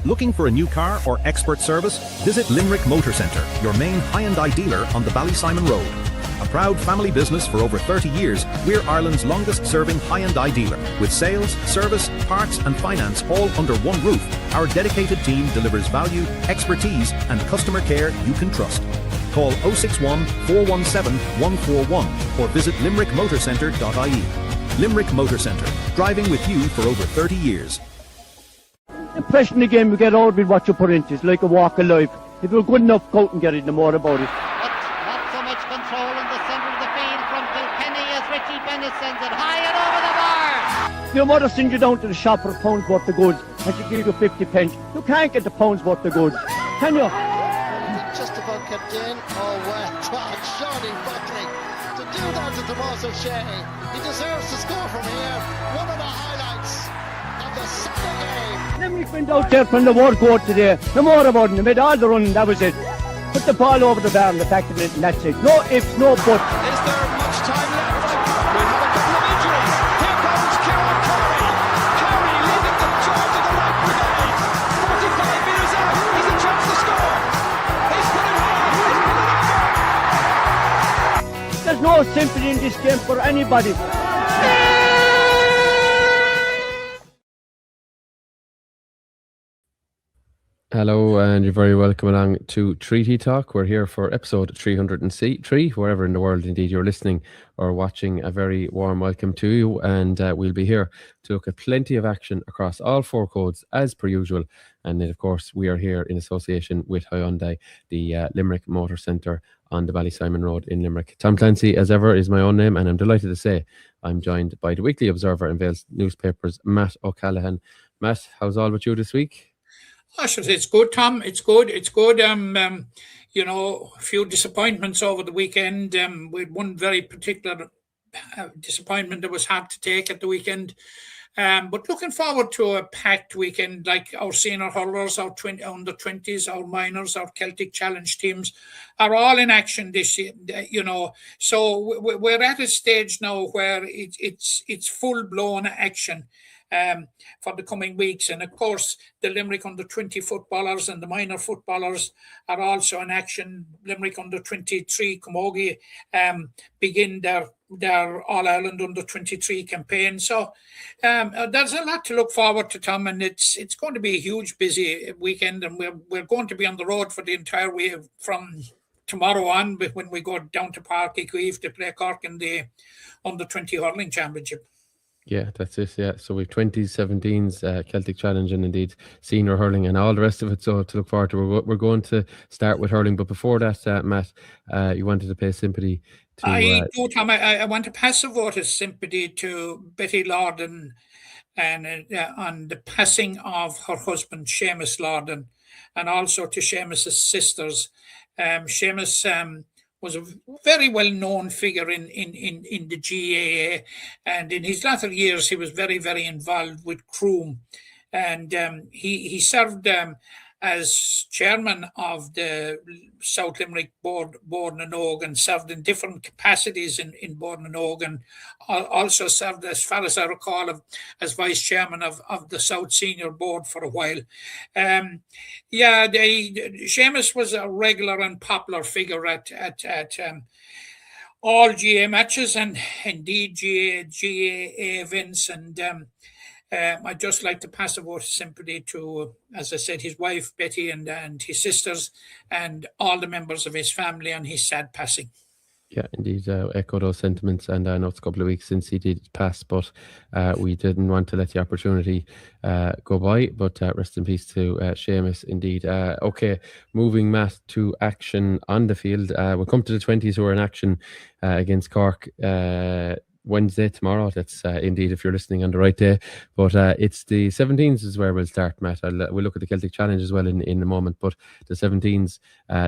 Looking for a new car or expert service? Visit Limerick Motor Centre, your main Hyundai dealer on the Ballysimon Road. A proud family business for over 30 years, we're Ireland's longest-serving Hyundai dealer. With sales, service, parts and finance all under one roof, our dedicated team delivers value, expertise and customer care you can trust. Call 061 417 141 or visit limerickmotorcentre.ie. Limerick Motor Centre, driving with you for over 30 years. The impression of the game you get out with what you put into it's like a walk of life. If you're good enough, go out and get it, no more about it. Not so much control in the centre of the field from Kilkenny as Richie Bennett sends it high and over the bar. Your mother sends you down to the shop for a pound's worth of goods and she gives you 50 pence. You can't get the pound's worth of goods, can you? Just about kept in. Oh, well done, Seanie Buckley. To do that to Tomas O'Shea, he deserves to score from here. One of the highlights of the Sunday game. Limerick went out there from the word court today. No more about it. They made all the running, that was it. Put the ball over the bar and the back of it, and that's it. No ifs, no buts. Is there much time left? We have a couple of injuries. Here comes Kieran Curry. Curry leading the charge of the right brigade. 45 metres out. He's a chance to score. He's put it hard. He's put it over. There's no sympathy in this game for anybody. Hello, and you're very welcome along to Treaty Talk. We're here for episode 303, wherever in the world indeed you're listening or watching. A very warm welcome to you, and we'll be here to look at plenty of action across all four codes as per usual. And then, of course, we are here in association with Hyundai, the Limerick Motor Centre on the Ballysimon Road in Limerick. Tom Clancy, as ever, is my own name, and I'm delighted to say I'm joined by the Weekly Observer and Vale's newspapers, Matt O'Callaghan. Matt, how's all with you this week? I should say it's good, Tom. It's good. You know, a few disappointments over the weekend. With one very particular disappointment that was hard to take at the weekend. But looking forward to a packed weekend, like our senior hurlers, our under 20s, our minors, our Celtic Challenge teams are all in action this year. You know, so we're at a stage now where it's full blown action. For the coming weeks, and of course the Limerick under 20 footballers and the minor footballers are also in action. Limerick under 23 Camogie begin their All-Ireland under 23 campaign, so there's a lot to look forward to, Tom, and it's going to be a huge busy weekend, and we're going to be on the road for the entire week from tomorrow on when we go down to Páirc Uí Chaoimh to play Cork in the under 20 hurling championship. Yeah, that's it. Yeah, so we've 20s, 17s, Celtic Challenge, and indeed senior hurling and all the rest of it. So to look forward to. We're going to start with hurling, but before that, Matt, you wanted to pay sympathy to. I do, Tom. I want to pass a vote of sympathy to Betty Lorden, and on the passing of her husband Sheamus Lorden, and also to Sheamus's sisters. Sheamus was a very well-known figure in the GAA, and in his latter years he was very, very involved with Croom, and he served as chairman of the South Limerick Board and Og, and served in different capacities in Board and Og, and also served, as far as I recall, as vice chairman of the South Senior Board for a while. Sheamus was a regular and popular figure at all GA matches and indeed GA events, and I'd just like to pass a vote of sympathy to, as I said, his wife Betty and his sisters and all the members of his family on his sad passing. Yeah, indeed, echo those sentiments, and I know it's a couple of weeks since he did pass, but we didn't want to let the opportunity go by, but rest in peace to Sheamus, indeed. Okay, moving, Matt, to action on the field. We'll come to the 20s who are in action against Cork Wednesday, tomorrow. That's indeed, if you're listening, on the right day, but it's the 17s is where we'll start, Matt. We'll look at the Celtic Challenge as well in a moment, but the 17s,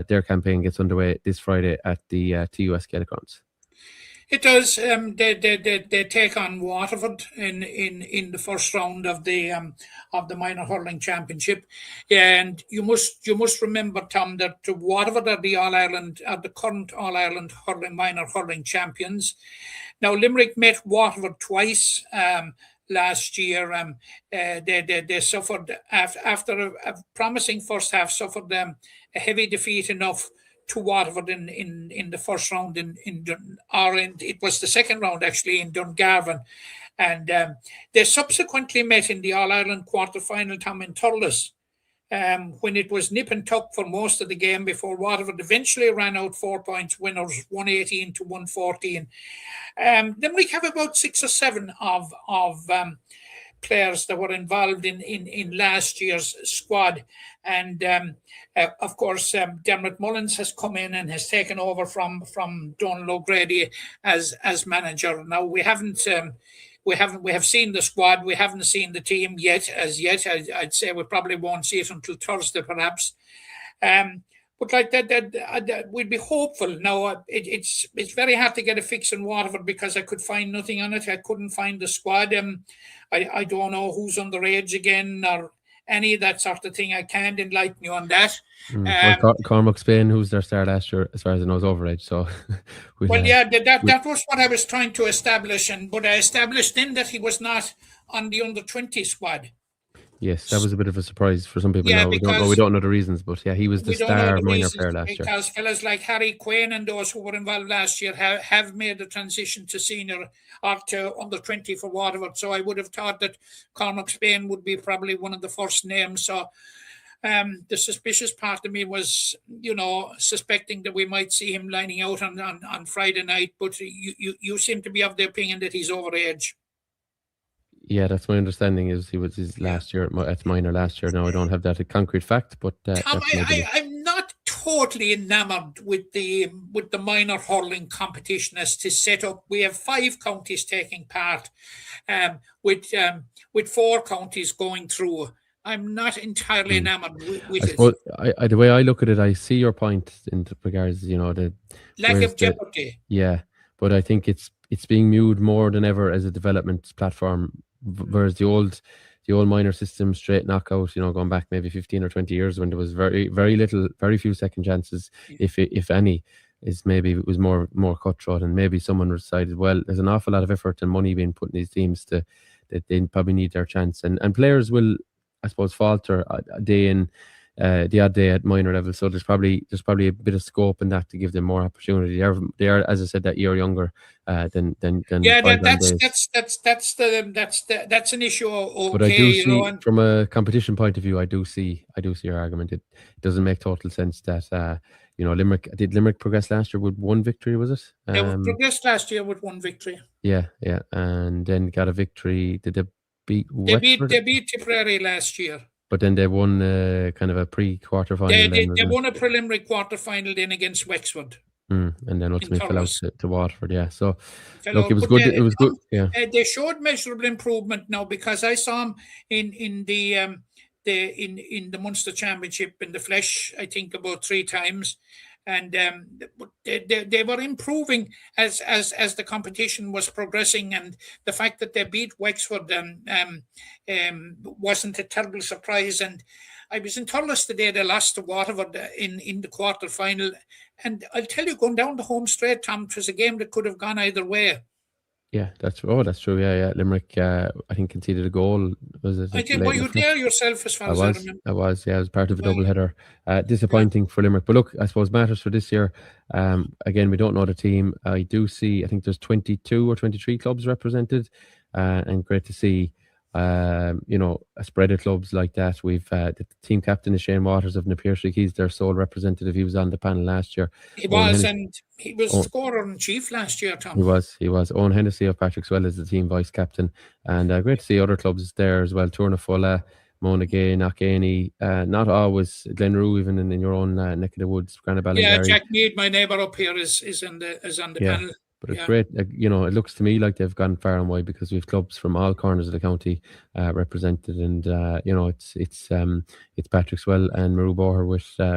their campaign gets underway this Friday at the TUS Gaelic Grounds. It does. They take on Waterford in the first round of the minor hurling championship, and you must remember, Tom, that Waterford are the current All Ireland minor hurling champions. Now Limerick met Waterford twice last year. They suffered after a promising first half, suffered a heavy defeat enough to Waterford in the first round it was the second round actually in Dungarvan, and they subsequently met in the All-Ireland quarter-final, Tom, in Thurles, when it was nip and tuck for most of the game before Waterford eventually ran out 4 points winners, 118 to 114. Limerick have about 6 or 7 of players that were involved in last year's squad, and of course Dermot Mullins has come in and has taken over from Donal O'Grady as manager. Now we have seen the squad, we haven't seen the team yet. I'd say we probably won't see it until Thursday perhaps, but like that we'd be hopeful. Now it's very hard to get a fix in Waterford because I could find nothing on it. I couldn't find the squad. I don't know who's underage again or any of that sort of thing. I can't enlighten you on that. Cormac Spain, who's their star last year, as far as I know, is overage. So, that was what I was trying to establish, but I established then that he was not on the under-20 squad. Yes, that was a bit of a surprise for some people. Yeah, we don't know the reasons, but yeah, he was the star minor player last year. Because fellas like Harry Quinn and those who were involved last year have made the transition to senior or to under 20 for Waterford. So I would have thought that Cormac Spain would be probably one of the first names. So the suspicious part of me was, suspecting that we might see him lining out on Friday night. But you seem to be of the opinion that he's overage. Yeah, that's my understanding. Is he was his last year at minor last year. Now I don't have that a concrete fact, but Tom, I'm not totally enamored with the minor hurling competition as to set up. We have 5 counties taking part, with 4 counties going through. I'm not entirely enamored with it. The way I look at it, I see your point in regards, the lack of jeopardy. Yeah, but I think it's being viewed more than ever as a development platform. Whereas the old minor system, straight knockout, going back maybe 15 or 20 years when there was very few second chances, if any, it was more cutthroat, and maybe someone decided, well, there's an awful lot of effort and money being put in these teams that they probably need their chance, and players will, I suppose, falter a day in the odd day at minor level. So there's probably a bit of scope in that to give them more opportunity. They are, as I said, that year younger than. Yeah, that's an issue. Okay, but I do see, from a competition point of view, I do see your argument. It doesn't make total sense that Limerick progressed last year with 1 victory, was it? They progressed last year with 1 victory. Yeah, and then got a victory. Did they beat? They beat Tipperary last year. But then they won kind of a pre-quarter final. They won a preliminary quarter final then against Wexford. And then ultimately fell out to Waterford. Yeah. So look, it was good. It was good. Yeah. They showed measurable improvement now, because I saw them in the Munster Championship in the flesh, I think about 3 times. And they were improving as the competition was progressing, and the fact that they beat Wexford wasn't a terrible surprise. And I was in Thurles the day they lost to Waterford in the quarter final, and I'll tell you, going down the home straight, Tom, it was a game that could have gone either way. Yeah, that's true. Yeah. Limerick, I think, conceded a goal. Was it? I think. Were you there yourself, as far as I remember? I was. Yeah, I was part of a double header. Disappointing for Limerick, but look, I suppose matters for this year. Again, we don't know the team. I do see. I think there's 22 or 23 clubs represented, and great to see. A spread of clubs like that. We've the team captain is Shane Waters of Napier-Street. He's their sole representative. He was on the panel last year. He was scorer in chief last year, Tom. He was. Owen Hennessy of Patrick Swell is the team vice captain, and great to see other clubs there as well. Tournafulla, Monaghan, Knockany, not always Glenrue, even in your own neck of the woods. Yeah, Jack Mead, my neighbour up here, is on the panel. But it's great. It looks to me like they've gone far and wide, because we have clubs from all corners of the county represented, and it's Patrick Swell and Maru Boher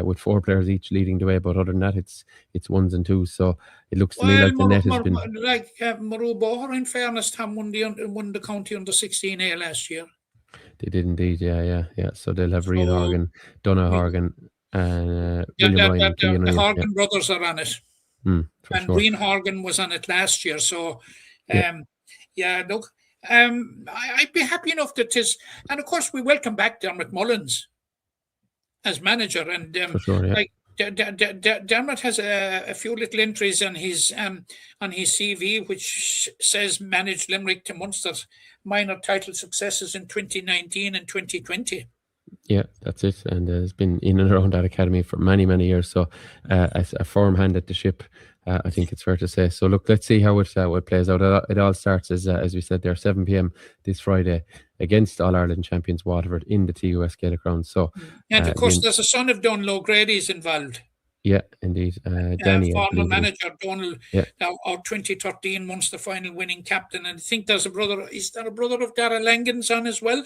with 4 players each leading the way. But other than that, it's 1s and 2s. So it looks to me like the net has been Maru Boher, in fairness, Tom, won the county under 16A last year. They did indeed. Yeah. So they'll have Rian Horgan, Donna Horgan, and William Ryan. The Horgan brothers are on it. And Rian Horgan was on it last year. So, look, I'd be happy enough that is, and of course we welcome back Dermot Mullins as manager, and For sure, yeah. like Dermot has a few little entries on his CV which says managed Limerick to Munster's minor title successes in 2019 and 2020. Yeah, that's it. And has been in and around that academy for many, many years. So as a firm hand at the ship, I think it's fair to say. So look, let's see how it plays out. It all starts, as we said there, 7 p.m. this Friday against All-Ireland champions Waterford in the TUS Gaelic ground. So, and of course, there's a son of Donal O'Grady's involved. Yeah, indeed. Danny, former manager Donal, yeah. Our 2013 Munster final winning captain. And I think there's a brother. Is there a brother of Dara Langan's on as well?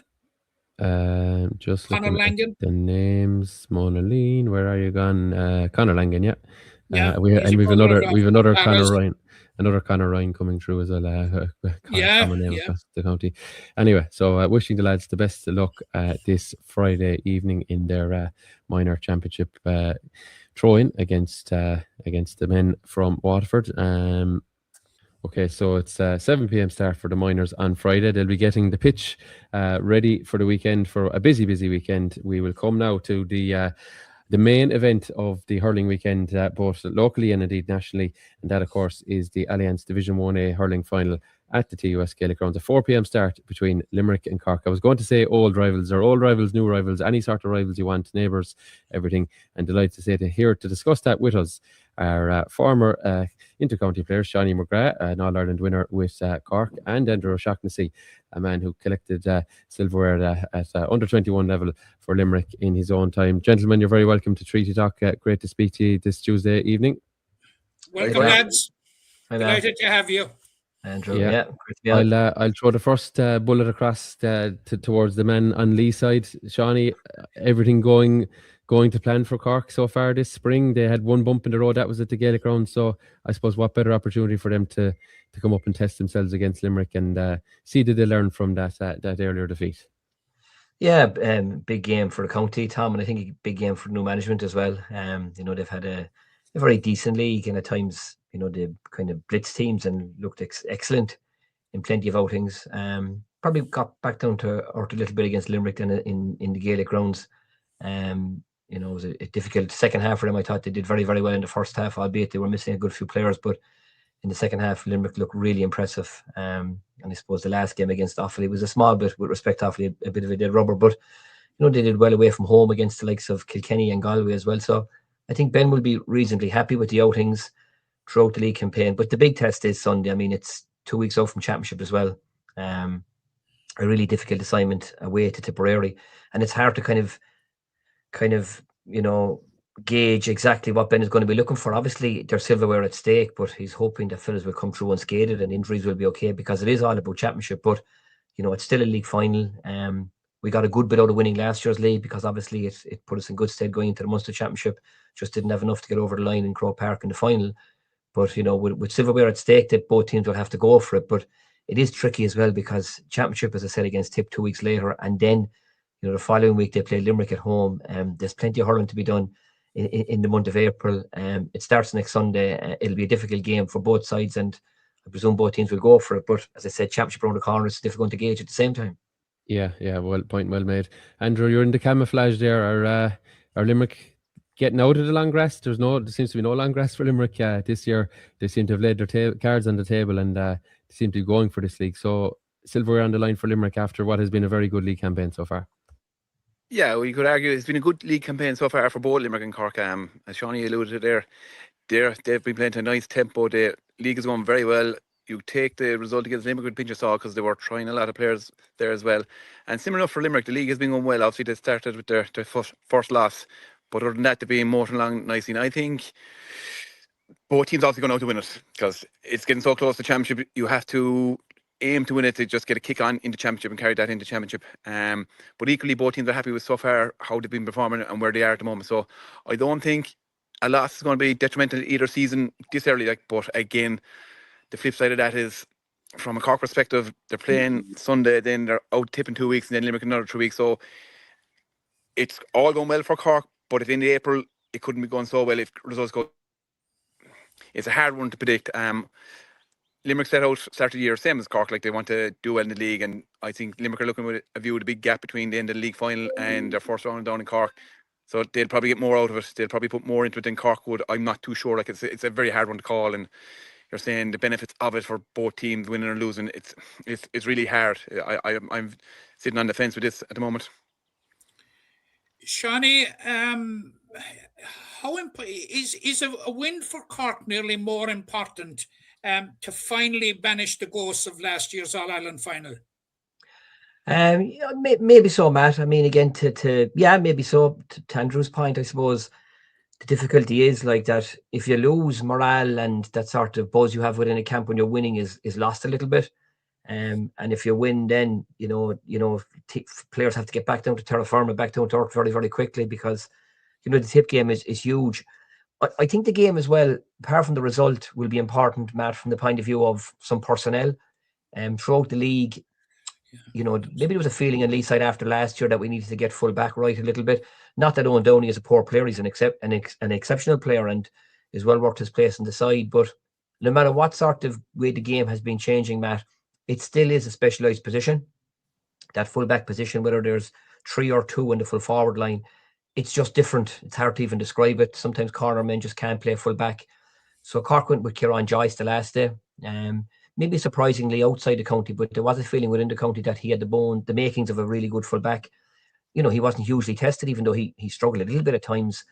Just Conor looking Langan. at the names. Mona Lean, where are you gone? Conor Langan, yeah. We've another Conor Ryan. Another Conor Ryan coming through as well. Common name across the county. Anyway, so wishing the lads the best of luck this Friday evening in their minor championship throw-in against the men from Waterford. Okay, so it's 7 p.m. start for the minors on Friday. They'll be getting the pitch ready for the weekend, for a busy weekend. We will come now to the main event of the hurling weekend, both locally and indeed nationally, and that, of course, is the Alliance Division 1A hurling final at the TUS Gaelic Grounds. A 4 p.m. start between Limerick and Cork. I was going to say old rivals, new rivals, any sort of rivals you want, neighbours, everything. And delighted to say here to discuss that with us our former intercounty player, Seanie McGrath, an All-Ireland winner with Cork, and Andrew O'Shaughnessy, a man who collected silverware at under-21 level for Limerick in his own time. Gentlemen, you're very welcome to Treaty Talk. Great to speak to you this Tuesday evening. Welcome, lads. Delighted to have you. Andrew, I'll throw the first bullet across towards the men on Lee's side. Seanie, everything going to plan for Cork so far this spring? They had one bump in the road, that was at the Gaelic Ground. So I suppose what better opportunity for them to come up and test themselves against Limerick and see did they learn from that earlier defeat? Yeah, big game for the county, Tom, and I think a big game for new management as well. They've had a very decent league, and at times, they kind of blitz teams and looked excellent in plenty of outings. Probably got back down to earth a little bit against Limerick then in the Gaelic Grounds. It was a difficult second half for them. I thought they did very, very well in the first half, albeit they were missing a good few players. But in the second half, Limerick looked really impressive. And I suppose the last game against Offaly was a small bit, with respect to Offaly, a bit of a dead rubber. But, they did well away from home against the likes of Kilkenny and Galway as well. So I think Ben will be reasonably happy with the outings throughout the league campaign. But the big test is Sunday. I mean, it's 2 weeks out from championship as well. A really difficult assignment away to Tipperary. And it's hard to kind of gauge exactly what Ben is going to be looking for. Obviously, there's silverware at stake, but he's hoping that fellas will come through unscathed and injuries will be okay, because it is all about championship. But it's still a league final. We got a good bit out of winning last year's league, because obviously it put us in good stead going into the Munster Championship. Just didn't have enough to get over the line in Croke Park in the final. But with silverware at stake, that both teams will have to go for it. But it is tricky as well, because championship, as I said, against Tip 2 weeks later, and then the following week they play Limerick at home. There's plenty of hurling to be done in the month of April. It starts next Sunday. It'll be a difficult game for both sides, and I presume both teams will go for it. But as I said, championship around the corner, it's difficult to gauge at the same time. Yeah, point well made. Andrew, you're in the camouflage there. Are Limerick getting out of the long grass? There seems to be no long grass for Limerick this year. They seem to have laid their cards on the table, and they seem to be going for this league. So silverware on the line for Limerick after what has been a very good league campaign so far. Yeah, we could argue it's been a good league campaign so far for both Limerick and Cork. As Seanie alluded to they've been playing at a nice tempo. The league is going very well. You take the result against Limerick with a pinch of salt, because they were trying a lot of players there as well. And similar enough for Limerick, the league has been going well. Obviously, they started with their first loss, but other than that, they've been motoring along nicely. And I think both teams obviously going out to win it, because it's getting so close to championship. You have to aim to win it to just get a kick on into championship and carry that into championship. But equally, both teams are happy with so far how they've been performing and where they are at the moment. So I don't think a loss is going to be detrimental to either season this early. But again, the flip side of that is, from a Cork perspective, they're playing Sunday, then they're out tipping 2 weeks, and then Limerick another 3 weeks. So it's all going well for Cork, but at the end of April, it couldn't be going so well if results go. It's a hard one to predict. Limerick start the year same as Cork, like they want to do well in the league, and I think Limerick are looking with a view of the big gap between the end of the league final and their first round down in Cork. So they'll probably get more out of it. They'll probably put more into it than Cork would. I'm not too sure. Like it's a very hard one to call, and you're saying the benefits of it for both teams, winning or losing. It's really hard. I'm sitting on the fence with this at the moment. Seanie, how is a win for Cork nearly more important to finally banish the ghosts of last year's All Ireland final? Yeah, maybe so, Matt. I mean, again, maybe so. To Andrew's point, I suppose the difficulty is like that. If you lose, morale and that sort of buzz you have within a camp when you're winning is lost a little bit. And if you win, then players have to get back down to terra firma, back down to earth very, very quickly, because the tip game is huge. I think the game as well, apart from the result, will be important, Matt, from the point of view of some personnel. Throughout the league, maybe there was a feeling on Leeside after last year that we needed to get full back right a little bit. Not that Owen Downey is a poor player; he's an exceptional player and is well worth his place in the side. But no matter what sort of way the game has been changing, Matt, it still is a specialised position. That full back position, whether there's 3 or 2 in the full forward line, it's just different. It's hard to even describe it. Sometimes corner men just can't play full back. So Cork went with Kieran Joyce the last day. Maybe surprisingly outside the county, but there was a feeling within the county that he had the makings of a really good full back. He wasn't hugely tested, even though he struggled a little bit at times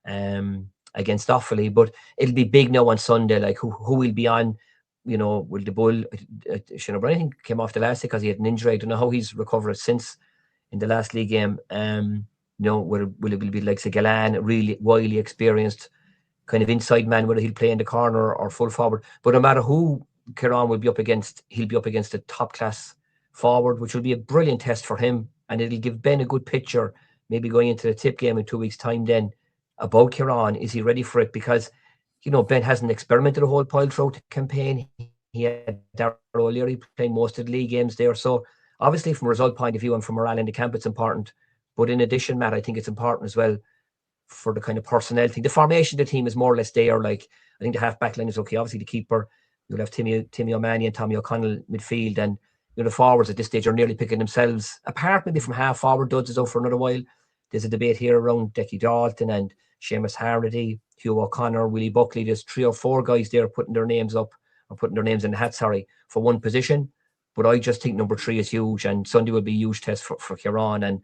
against Offaly. But it'll be big now on Sunday, like who will be on. Will the Bull, Shane O'Brien, I think, came off the last day because he had an injury. I don't know how he's recovered since in the last league game. Will it be like Galan, a really wildly experienced kind of inside man, whether he'll play in the corner or full forward. But no matter who Kieran will be up against, he'll be up against a top class forward, which will be a brilliant test for him. And it'll give Ben a good picture, maybe going into the tip game in 2 weeks' time then, about Kieran. Is he ready for it? Because Ben hasn't experimented a whole pile throughout the campaign. He had Darrell O'Leary playing most of the league games there. So obviously from a result point of view and from morale in the camp, it's important. But in addition, Matt, I think it's important as well for the kind of personnel thing. The formation of the team is more or less there. Like, I think the half-back line is okay. Obviously the keeper, you'll have Timmy O'Mahony and Tommy O'Connell midfield, and the forwards at this stage are nearly picking themselves apart, maybe from half-forward. Dodds is out for another while. There's a debate here around Decky Dalton and Seamus Harnedy, Hugh O'Connor, Willie Buckley. There's 3 or 4 guys there putting their names in the hat, for one position. But I just think number 3 is huge, and Sunday will be a huge test for Kieran, and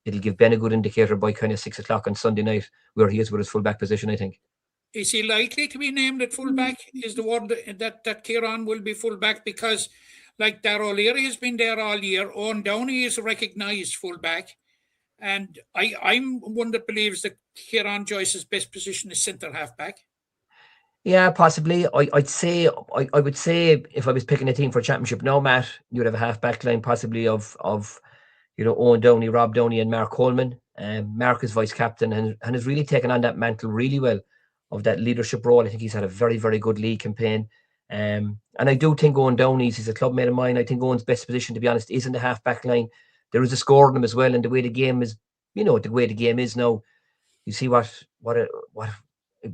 it'll give Ben a good indicator by kind of 6 o'clock on Sunday night where he is with his full-back position, I think. Is he likely to be named at full-back? Is the word that Kieran will be full-back? Because like Darrell O'Leary has been there all year, Owen Downey is a recognised full-back, and I'm one that believes that Kieran Joyce's best position is centre half-back. Yeah, possibly. I would say if I was picking a team for a championship now, Matt, you'd have a half-back line possibly of Owen Downey, Rob Downey and Mark Coleman. Mark is vice-captain and has really taken on that mantle really well of that leadership role. I think he's had a very, very good league campaign. And I do think Owen Downey's a club mate of mine. I think Owen's best position, to be honest, is in the half-back line. There is a score in him as well, and the way the game is, the way the game is now, you see what a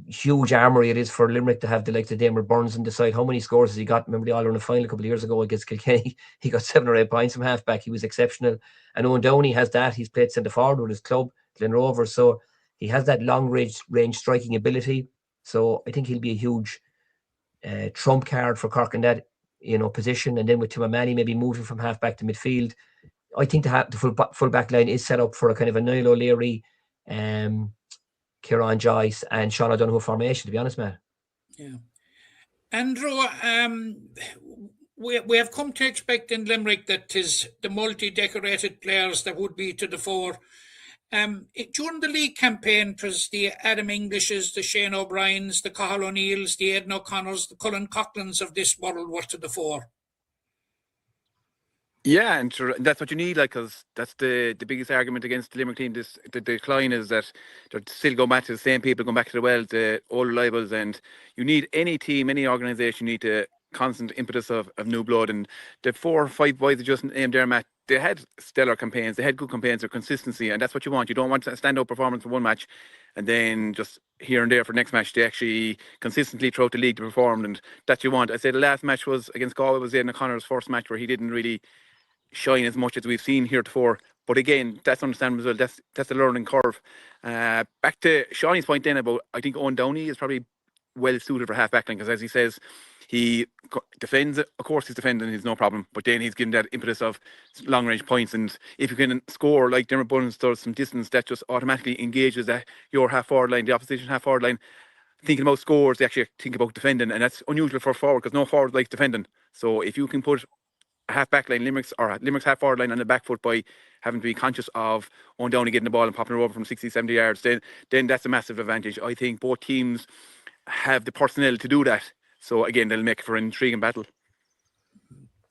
huge armoury it is for Limerick to have the likes of Damon Burns and decide how many scores has he got. Remember the All-Ireland final a couple of years ago against Kilkenny? He got 7 or 8 points from half-back. He was exceptional. And Owen Downey has that. He's played centre forward with his club, Glen Rovers, so he has that long range striking ability. So I think he'll be a huge trump card for Cork in that position. And then with Tim O'Mahony maybe moving from half-back to midfield, I think the full back line is set up for a kind of a Niall O'Leary, Kieran Joyce and Sean O'Donoghue formation, to be honest, Matt. Yeah. Andrew, we have come to expect in Limerick that is the multi-decorated players that would be to the fore. During the league campaign, it was the Adam Englishes, the Shane O'Briens, the Cathal O'Neills, the Aidan O'Connors, the Cullen Coughlins of this world were to the fore. Yeah, and that's what you need, because that's the biggest argument against the Limerick team. The decline is that they're still going back to the same people, going back to the well, the old reliables, and you need any team, any organisation, you need a constant impetus of new blood. And the 4 or 5 boys that just named there, Matt, they had stellar campaigns, they had good campaigns, or consistency, and that's what you want. You don't want a stand-up performance for one match and then just here and there for next match, they actually consistently throughout the league performed, and that you want. I say the last match was against Galway, was Aidan O'Connor's first match where he didn't really shine as much as we've seen heretofore. But again, that's understandable as well. That's a learning curve. Back to Seanie's point then about, I think Owen Downey is probably well suited for half backline, because as he says, he defends. Of course, he's defending, he's no problem. But then he's given that impetus of long range points, and if you can score like Dermot Bullins does some distance, that just automatically engages that your half forward line, the opposition half forward line. Thinking about scores, they actually think about defending, and that's unusual for a forward because no forward likes defending. So if you can put a half back line, Limerick's half forward line on the back foot by having to be conscious of Owen Downey getting the ball and popping it over from 60, 70 yards, then that's a massive advantage. I think both teams have the personnel to do that. So again, they'll make for an intriguing battle.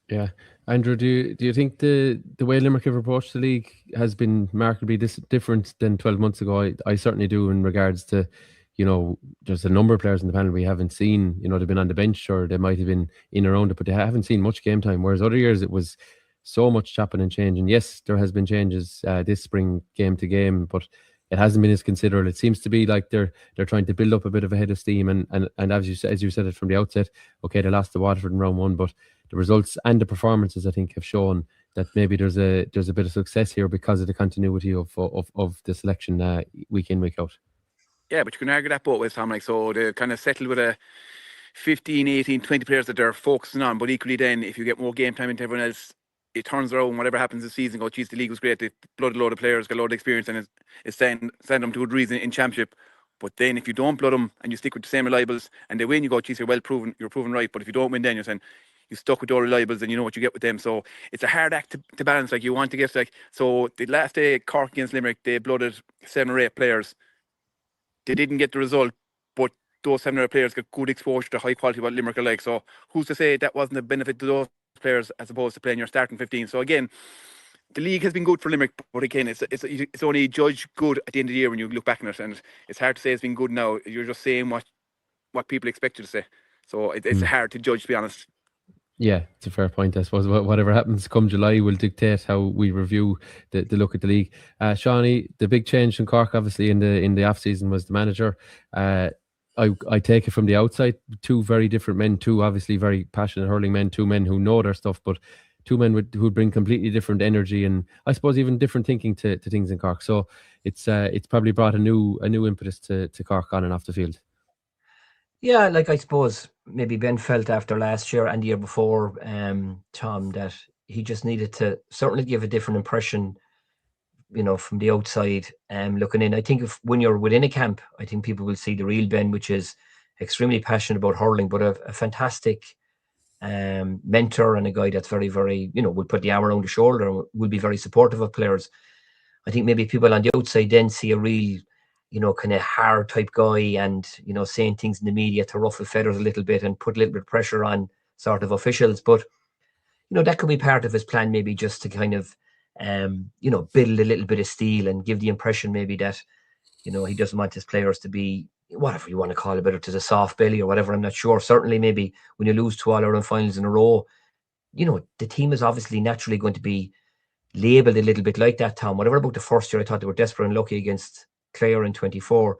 Yeah. Andrew, do you think the way Limerick have approached the league has been markedly different than 12 months ago? I certainly do, in regards to, there's a number of players in the panel we haven't seen. They've been on the bench, or they might have been in around it, but they haven't seen much game time. Whereas other years it was so much chopping and changing. Yes, there has been changes this spring, game to game, but it hasn't been as considerate. It seems to be like they're trying to build up a bit of a head of steam, and as you said it from the outset, okay, they lost to Waterford in round 1, but the results and the performances, I think, have shown that maybe there's a bit of success here because of the continuity of the selection week in, week out. Yeah, but you can argue that both ways, Tom. Like, so they kind of settled with a 15, 18, 20 players that they're focusing on, but equally then, if you get more game time into everyone else, it turns around. Whatever happens this season, go, geez, the league was great, they blooded a load of players, got a lot of experience, and it's send them to a good reason in championship. But then if you don't blood them and you stick with the same reliables and they win, you go, geez, you're proven right. But if you don't win, then you're saying you stuck with those reliables and you know what you get with them. So it's a hard act to balance. Like, you want to get, so the last day Cork against Limerick, they blooded 7 or 8 players. They didn't get the result, but those 7 or 8 players got good exposure to high quality what Limerick are like. So who's to say that wasn't a benefit to those players as opposed to playing your starting 15? So again, the league has been good for Limerick, but again, it's only judged good at the end of the year when you look back on it, and it's hard to say it's been good now. You're just saying what people expect you to say. So it's hard to judge, to be honest. Yeah, it's a fair point. I suppose whatever happens come July will dictate how we review the look at the league. Seanie, the big change in Cork, obviously, in the off season was the manager. I take it from the outside, 2 very different men, 2 obviously very passionate hurling men, 2 men who know their stuff, but 2 men who bring completely different energy and I suppose even different thinking to things in Cork. So it's probably brought a new impetus to Cork on and off the field. Yeah, like, I suppose maybe Ben felt after last year and the year before, Tom, that he just needed to certainly give a different impression, from the outside looking in. I think when you're within a camp, I think people will see the real Ben, which is extremely passionate about hurling, but a fantastic mentor and a guy that's very, very, will put the arm around the shoulder and will be very supportive of players. I think maybe people on the outside then see a real, kind of hard type guy and, saying things in the media to ruffle feathers a little bit and put a little bit of pressure on sort of officials. But, that could be part of his plan, maybe just to kind of, build a little bit of steel and give the impression maybe that, he doesn't want his players to be, whatever you want to call it, whether it's a soft belly or whatever, I'm not sure. Certainly maybe when you lose 2 All-Ireland finals in a row, the team is obviously naturally going to be labelled a little bit like that, Tom. Whatever about the first year, I thought they were desperate and lucky against Clare in 24.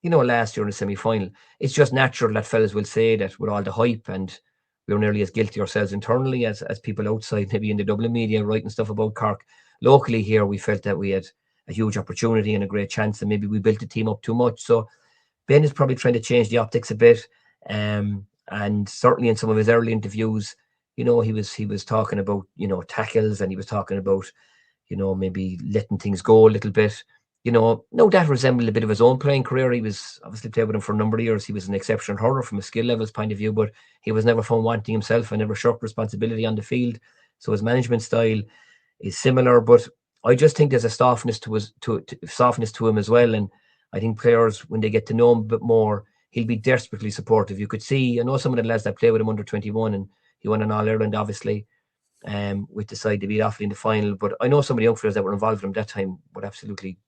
Last year in the semi-final, it's just natural that fellas will say that with all the hype, and we were nearly as guilty ourselves internally as people outside, maybe in the Dublin media, writing stuff about Cork. Locally here, we felt that we had a huge opportunity and a great chance, and maybe we built the team up too much. So Ben is probably trying to change the optics a bit, and certainly in some of his early interviews, he was talking about tackles, and he was talking about maybe letting things go a little bit. No doubt resembled a bit of his own playing career. He was obviously played with him for a number of years. He was an exceptional hurler from a skill levels point of view, but he was never found wanting himself and never shirked responsibility on the field. So his management style is similar, but I just think there's a softness to him as well. And I think players, when they get to know him a bit more, he'll be desperately supportive. You could see, I know some of the lads that play with him under 21, and he won an All-Ireland, obviously, with the side to beat Offaly in the final. But I know some of the young players that were involved with him that time would absolutely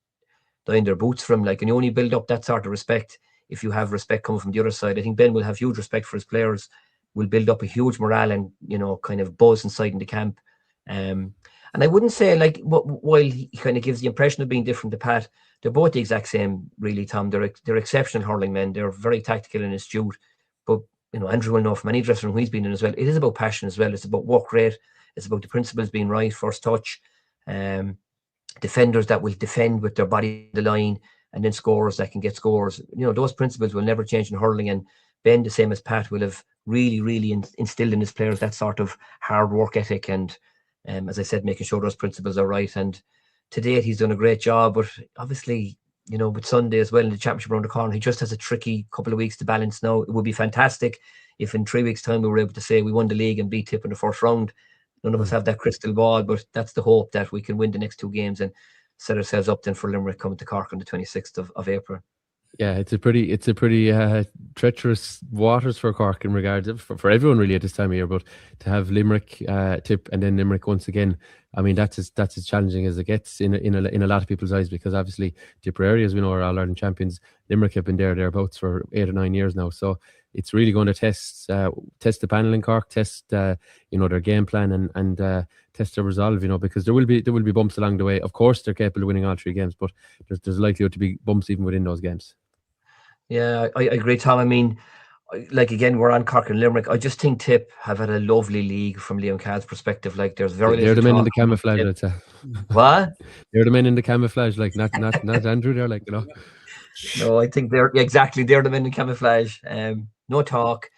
die in their boots for him. Like, and you only build up that sort of respect if you have respect coming from the other side. I think Ben will have huge respect for his players, will build up a huge morale and, kind of buzz inside in the camp. And I wouldn't say, like, while he kind of gives the impression of being different to Pat, they're both the exact same, really, Tom. They're exceptional hurling men. They're very tactical and astute. But Andrew will know from any dressing room he's been in as well. It is about passion as well. It's about work rate. It's about the principles being right, first touch. Defenders that will defend with their body the line, and then scorers that can get scores. Those principles will never change in hurling. And Ben, the same as Pat, will have really instilled in his players that sort of hard work ethic and, as I said, making sure those principles are right. And to date, he's done a great job. But obviously, with Sunday as well in the championship around the corner, he just has a tricky couple of weeks to balance now. It would be fantastic if in 3 weeks' time we were able to say we won the league and beat Tip in the first round. None of us have that crystal ball, but that's the hope, that we can win the next 2 games and set ourselves up then for Limerick coming to Cork on the 26th of April. Yeah, it's a pretty treacherous waters for Cork in regards of, for everyone really at this time of year. But to have Limerick, Tip, and then Limerick once again, I mean that's as challenging as it gets in a lot of people's eyes, because obviously Tipperary, as we know, are All Ireland champions. Limerick have been thereabouts for 8 or 9 years now, so it's really going to test the panel in Cork, test their game plan and test their resolve, because there will be bumps along the way. Of course, they're capable of winning all 3 games, but there's likelihood to be bumps even within those games. Yeah, I agree, Tom. I mean, again, we're on Cork and Limerick. I just think Tip have had a lovely league from Liam Call's perspective. There's they're the men in the camouflage, I'd say. What? They're the men in the camouflage, not Andrew. They're No, I think they're the men in camouflage. No talk,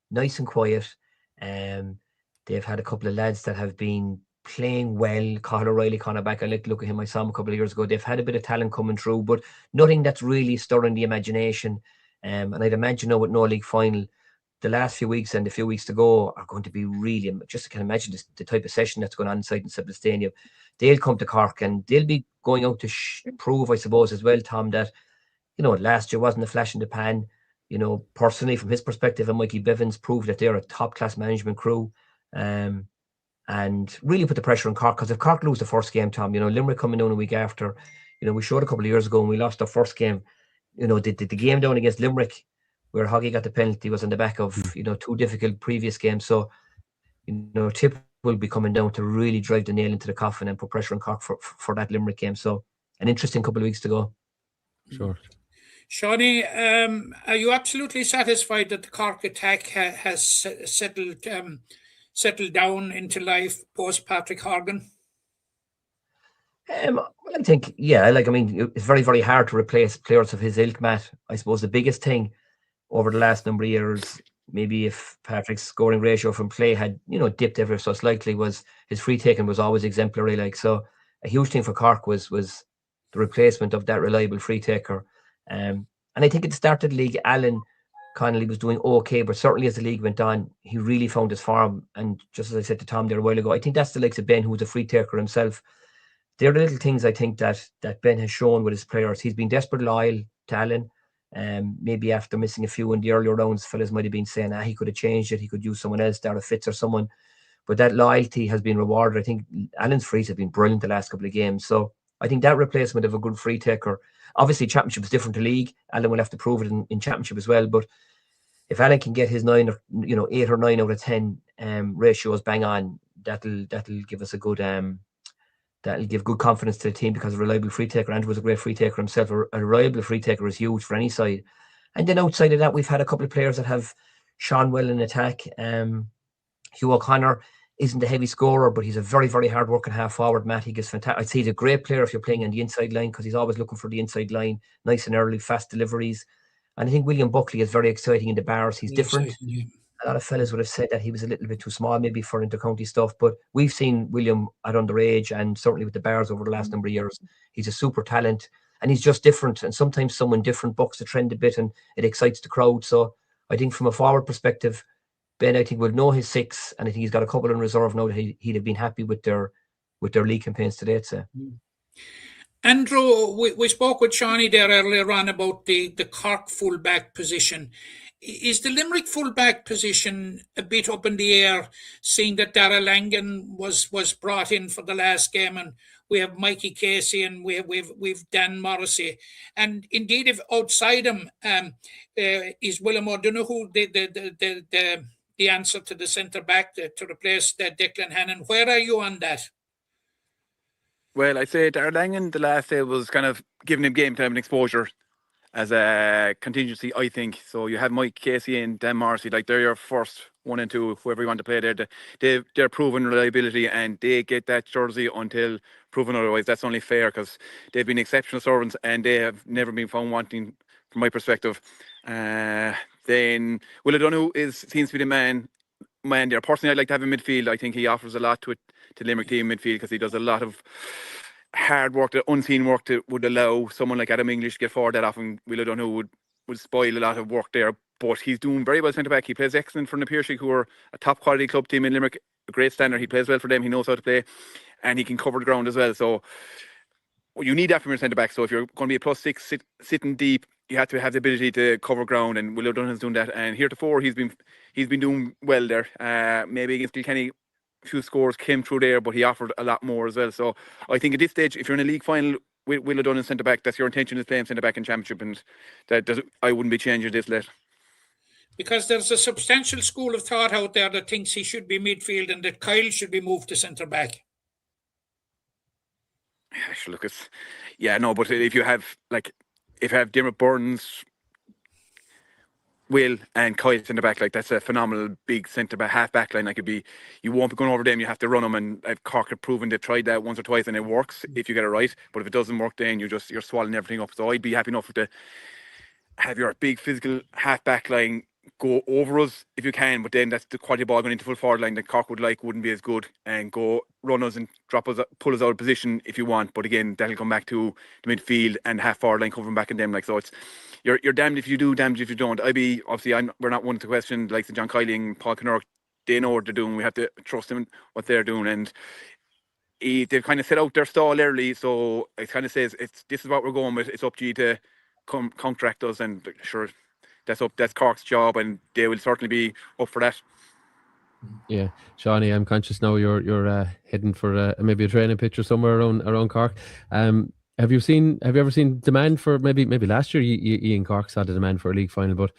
nice and quiet. They've had a couple of lads that have been playing well. Cathal O'Reilly, Conor back. I like to look at him. I saw him a couple of years ago. They've had a bit of talent coming through, but nothing that's really stirring the imagination. And I'd imagine with no league final, the last few weeks and a few weeks to go are going to be really, just I can imagine the type of session that's going on inside in Sympathy Stadium. They'll come to Cork and they'll be going out to prove, I suppose, as well, Tom, that last year wasn't a flash in the pan. Personally, from his perspective, and Mikey Bivens proved that they're a top-class management crew, and really put the pressure on Cork. Because if Cork lose the first game, Tom, Limerick coming down a week after, we showed a couple of years ago when we lost our first game. The game down against Limerick, where Hoggy got the penalty, was on the back of 2 difficult previous games. So Tip will be coming down to really drive the nail into the coffin and put pressure on Cork for that Limerick game. So an interesting couple of weeks to go. Sure. Seanie, are you absolutely satisfied that the Cork attack has settled down into life post Patrick Horgan? Well, I think, it's very, very hard to replace players of his ilk, Matt. I suppose the biggest thing over the last number of years, maybe if Patrick's scoring ratio from play had, dipped ever so slightly, was his free taking was always exemplary. So a huge thing for Cork was the replacement of that reliable free taker. And I think at the start of the league, Alan Connolly was doing okay, but certainly as the league went on, he really found his form. And just as I said to Tom there a while ago, I think that's the likes of Ben, who's a free taker himself. They're the little things I think that Ben has shown with his players. He's been desperately loyal to Alan. Maybe after missing a few in the earlier rounds, fellas might have been saying, he could have changed it. He could use someone else, Dara Fitz or someone. But that loyalty has been rewarded. I think Alan's frees have been brilliant the last couple of games. So I think that replacement of a good free taker, obviously championship is different to league. Alan will have to prove it in championship as well. But if Alan can get his 8 or 9 out of 10 ratios bang on, that'll give us a good that'll give good confidence to the team, because a reliable free taker. Andrew was a great free taker himself. A reliable free taker is huge for any side. And then outside of that, we've had a couple of players that have shone well in attack. Hugh O'Connor isn't a heavy scorer, but he's a very, very hard working half forward. Matt, he gets fantastic. I'd say he's a great player if you're playing on the inside line, because he's always looking for the inside line, nice and early, fast deliveries. And I think William Buckley is very exciting in the bars. He's different. A lot of fellas would have said that he was a little bit too small maybe for intercounty stuff, but we've seen William at underage and certainly with the bars over the last number of years. He's a super talent and he's just different, and sometimes someone different bucks the trend a bit and it excites the crowd. So I think from a forward perspective, Ben, I think, will know his 6, and I think he's got a couple in reserve now that he'd have been happy with their league campaigns to date. So. Andrew, we spoke with Seanie there earlier on about the Cork fullback position. Is the Limerick fullback position a bit up in the air, seeing that Dara Langan was brought in for the last game, and we have Mikey Casey and we've Dan Morrissey, and indeed if outside him is Willem O'Donoghue the answer to the centre back to replace Declan Hannon? Where are you on that? Well, I'd say Darragh Langan the last day was kind of giving him game time and exposure as a contingency, I think. So you have Mike Casey and Dan Morrissey, like they're your first 1 and 2, whoever you want to play there. They're proven reliability and they get that jersey until proven otherwise. That's only fair because they've been exceptional servants and they have never been found wanting from my perspective. Then Will O'Donoghue seems to be the man there. Personally, I'd like to have him midfield. I think he offers a lot to Limerick team midfield because he does a lot of hard work, the unseen work that would allow someone like Adam English to get forward that often. Will O'Donoghue would spoil a lot of work there, but he's doing very well centre back. He plays excellent for Na Piarsaigh, who are a top quality club team in Limerick, a great standard. He plays well for them, he knows how to play, and he can cover the ground as well. So you need that from your centre back. So if you're going to be a +6 sitting deep, you have to have the ability to cover ground, and Will O'Donoghue's doing that. And heretofore he's been doing well there. Maybe against Kilkenny, few scores came through there, but he offered a lot more as well. So I think at this stage, if you're in a league final with Will O'Donoghue centre back, that's your intention, is playing centre back in Championship, and I wouldn't be changing this late. Because there's a substantial school of thought out there that thinks he should be midfield and that Kyle should be moved to centre back. Look, but if you have Dermot Burns, Will and Kyle centre back, like that's a phenomenal big centre back half back line. You won't be going over them. You have to run them, and Cork have proven they've tried that once or twice and it works if you get it right. But if it doesn't work, then you're swallowing everything up. So I'd be happy enough to have your big physical half back line go over us if you can, but then that's the quality ball going into full forward line that Cork wouldn't be as good, and go run us and drop us, pull us out of position if you want. But again, that'll come back to the midfield and half forward line covering back in them. So it's you're damned if you do, damned if you don't. We're not one to question like the John Kiley and Paul Kinnock. They know what they're doing. We have to trust them what they're doing, and they've kind of set out their stall early. So it kind of says this is what we're going with. It's up to you to contract us, and sure. That's Cork's job, and they will certainly be up for that. Yeah, Seanie, I'm conscious now you're heading for maybe a training picture somewhere around Cork. Have you ever seen demand for maybe last year? Ian Cork saw the demand for a league final, but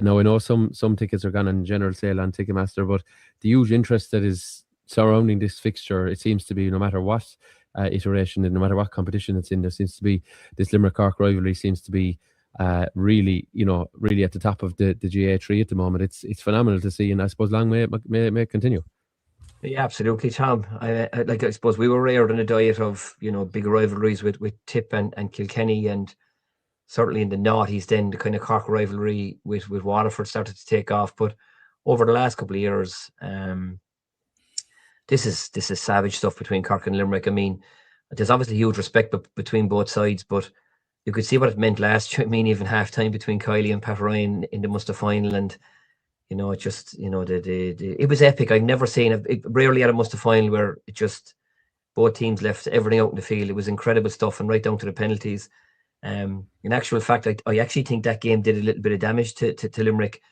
now I know some tickets are gone on general sale on Ticketmaster. But the huge interest that is surrounding this fixture, it seems to be no matter what iteration and no matter what competition it's in, there seems to be this Limerick Cork rivalry seems to be really at the top of the GA3 at the moment. It's phenomenal to see, and I suppose long may it continue. Yeah, absolutely, Tom. I suppose we were reared in a diet of big rivalries with Tip and Kilkenny, and certainly in the noughties then the kind of Cork rivalry with Waterford started to take off. But over the last couple of years, this is savage stuff between Cork and Limerick. I mean, there's obviously huge respect between both sides, but you could see what it meant last year. I mean, even half time between Kiley and Pat Ryan in the Munster final, and it just it was epic. I've never seen it rarely at a Munster final where it just both teams left everything out in the field. It was incredible stuff, and right down to the penalties. In actual fact, I actually think that game did a little bit of damage to Limerick.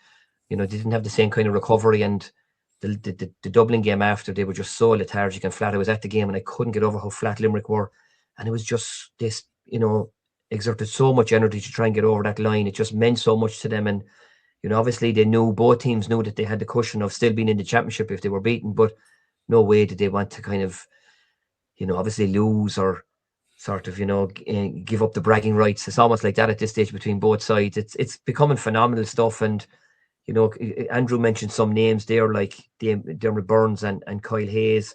They didn't have the same kind of recovery, and the Dublin game after, they were just so lethargic and flat. I was at the game and I couldn't get over how flat Limerick were, and it was just this exerted so much energy to try and get over that line. It just meant so much to them, and obviously both teams knew that they had the cushion of still being in the championship if they were beaten, but no way did they want to kind of obviously lose or sort of give up the bragging rights. It's almost like that at this stage between both sides. It's becoming phenomenal stuff, and Andrew mentioned some names there like Dermot Burns and Kyle Hayes.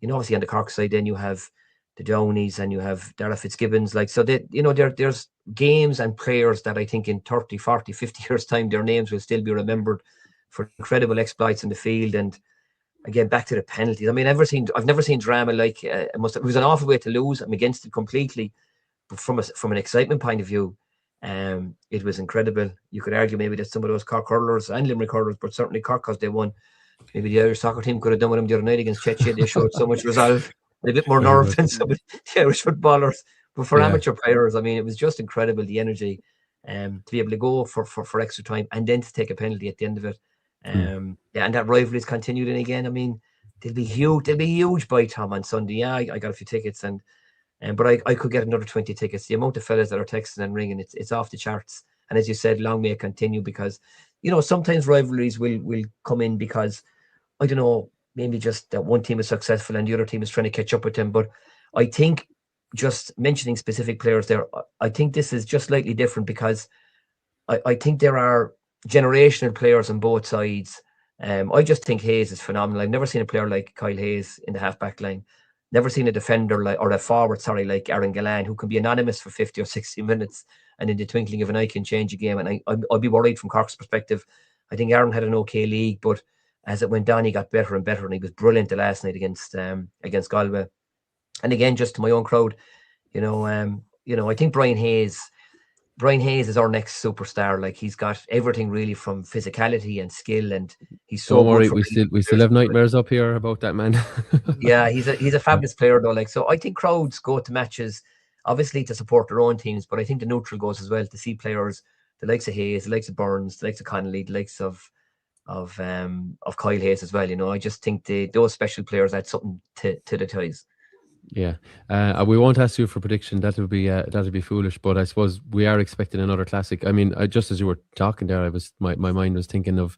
Obviously on the Cork side then you have the Downies and you have Dara Fitzgibbons, there's games and players that I think in 30, 40, 50 years time their names will still be remembered for incredible exploits in the field. And again, back to the penalties, I mean, I've never seen drama like it was an awful way to lose. I'm against it completely, but from an excitement point of view, it was incredible. You could argue maybe that some of those Cork hurlers and Limerick hurlers, but certainly Cork, because they won, maybe the Irish soccer team could have done with them the other night against Chechnya. They showed so much resolve, a bit more nerve than some of the Irish footballers. But for amateur players, I mean, it was just incredible, the energy to be able to go for extra time and then to take a penalty at the end of it. And that rivalry's continued. And again, I mean, they'll be huge by Tom on Sunday. Yeah, I got a few tickets, but I could get another 20 tickets. The amount of fellas that are texting and ringing, it's off the charts. And as you said, long may it continue, because sometimes rivalries will come in because, I don't know, maybe just that one team is successful and the other team is trying to catch up with them. But I think just mentioning specific players there, I think this is just slightly different because I think there are generational players on both sides. I just think Hayes is phenomenal. I've never seen a player like Kyle Hayes in the half-back line. Never seen a defender or a forward, like Aaron Gillan, who can be anonymous for 50 or 60 minutes and in the twinkling of an eye can change a game. And I'd be worried from Cork's perspective. I think Aaron had an okay league, but as it went on, he got better and better, and he was brilliant the last night against Galway. And again, just to my own crowd, I think Brian Hayes is our next superstar. Like, he's got everything really from physicality and skill, and he's so. Don't worry, we still have nightmares up here about that man. Yeah, he's a fabulous player though. Like, so I think crowds go to matches obviously to support their own teams, but I think the neutral goes as well to see players, the likes of Hayes, the likes of Burns, the likes of Connolly, the likes of Kyle Hayes as well. I just think those special players add something to the ties. Yeah, we won't ask you for prediction. That'll be foolish. But I suppose we are expecting another classic. I mean, just as you were talking there, my mind was thinking of,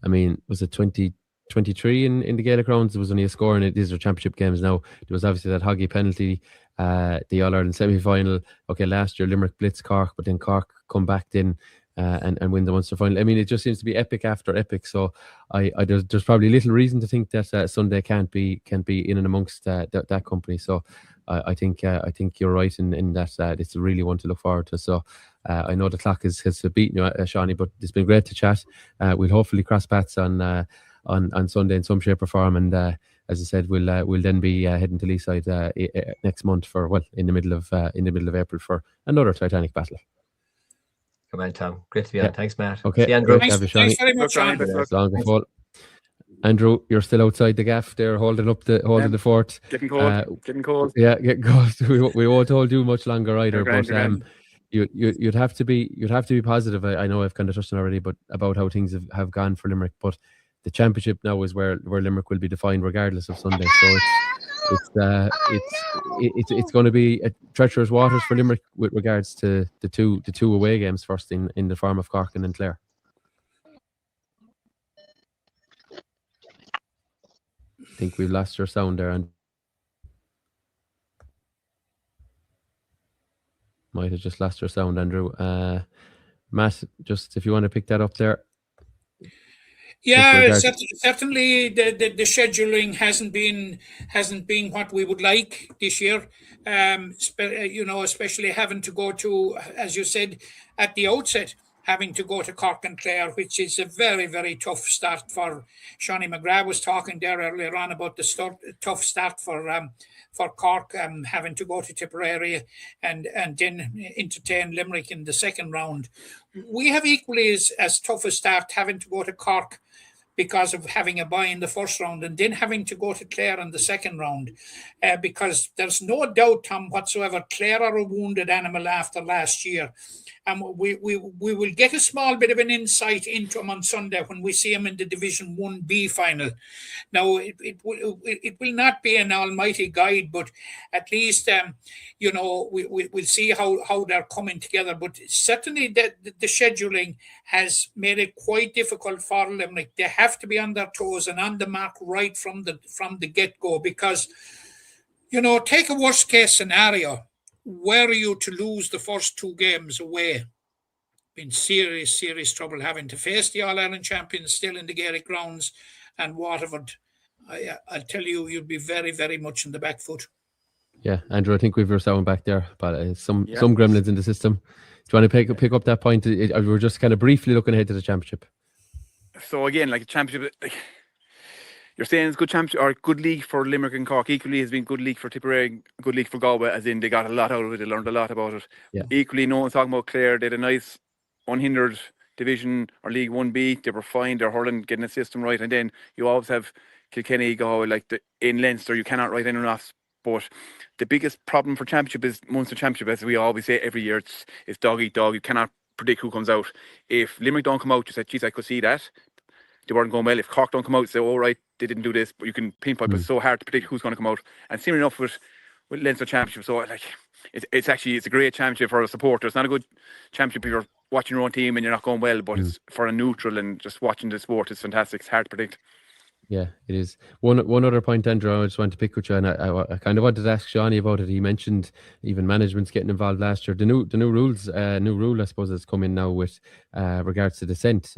I mean, was it 2023 in the Gaelic rounds? There was only a score, and these are championship games now. There was obviously that Hoggy penalty, the All Ireland semi-final. Okay, last year Limerick blitz Cork, but then Cork come back in and win the Munster final. I mean, it just seems to be epic after epic. So there's probably little reason to think that Sunday can't be in and amongst that company. So I think you're right in that it's really one to look forward to. So I know the clock has beaten you, Seanie, but it's been great to chat. We'll hopefully cross paths on Sunday in some shape or form, and as I said, we'll then be heading to Leaside next month in the middle of April for another Titanic battle. Come on, Tom. Great to be on. Thanks, Matt. Okay. See you, Andrew. Thanks very much, Sean. Andrew, you're still outside the gaff there, holding the fort. Getting cold. Yeah, getting cold. We won't hold you much longer either. But you'd have to be positive. I know I've kind of touched on already, but about how things have gone for Limerick. But the championship now is where Limerick will be defined, regardless of Sunday. So it's going to be a treacherous waters for Limerick with regards to the two away games, first in the form of Cork and then Clare. I think we've lost your sound there, and might have just lost your sound, Andrew. Matt, just if you want to pick that up there. Yeah, certainly the scheduling hasn't been what we would like this year. Especially having to go to, as you said at the outset, having to go to Cork and Clare, which is a very, very tough start for O'Shaughnessy McGrath. Was talking there earlier on about the tough start for Cork, having to go to Tipperary and then entertain Limerick in the second round. We have equally as tough a start having to go to Cork because of having a bye in the first round, and then having to go to Clare in the second round, because there's no doubt, Tom, whatsoever, Clare are a wounded animal after last year. And we will get a small bit of an insight into them on Sunday when we see them in the Division 1B final. Now, it will not be an almighty guide, but at least, we'll see how they're coming together. But certainly the scheduling has made it quite difficult for Limerick. They have to be on their toes and on the mark right from the get-go, because, take a worst-case scenario. Were you to lose the first two games away, in serious trouble, having to face the All-Ireland champions still in the Gaelic grounds and Waterford, I'll tell you, you'd be very, very much in the back foot. Yeah, Andrew, I think we've your sound back there, but some gremlins in the system. Do you want to pick up that point? We're just kind of briefly looking ahead to the championship. So again, like a championship, you're saying it's good championship or good league for Limerick and Cork. Equally has been good league for Tipperary, good league for Galway, as in they got a lot out of it, they learned a lot about it. Yeah. Equally, no one's talking about Clare. They had a nice unhindered division or League 1B. They were fine, they're hurling, getting the system right. And then you always have Kilkenny, Galway, in Leinster, you cannot write anyone off. But the biggest problem for championship is Munster championship, as we always say every year, it's dog eat dog. You cannot predict who comes out. If Limerick don't come out, you say, geez, I could see that. They weren't going well. If Cork don't come out, say, oh, right, they didn't do this, but you can pinpoint, but it's so hard to predict who's going to come out. And similar enough with Leinster Championship. So, it's a great championship for a supporter. It's not a good championship if you're watching your own team and you're not going well, but it's for a neutral and just watching the sport, it's fantastic. It's hard to predict. Yeah, it is. One other point, Andrew, I just want to pick with you, and I kind of wanted to ask Seanie about it. He mentioned even management's getting involved last year. The new rules, new rule, I suppose, has come in now with regards to descent.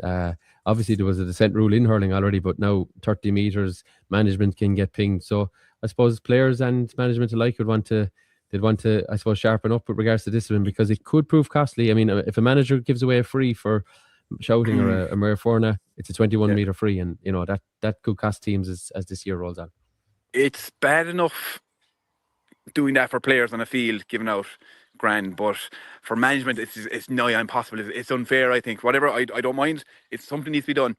Obviously, there was a descent rule in hurling already, but now 30 meters, management can get pinged. So I suppose players and management alike they'd want to, I suppose, sharpen up with regards to discipline, because it could prove costly. I mean, if a manager gives away a free for shouting or a mere forna, it's a 21 meter free, and you know that could cost teams as this year rolls on. It's bad enough doing that for players on a field, giving out grand, but for management, it's nigh impossible. It's unfair, I think. Whatever, I don't mind. It's something needs to be done.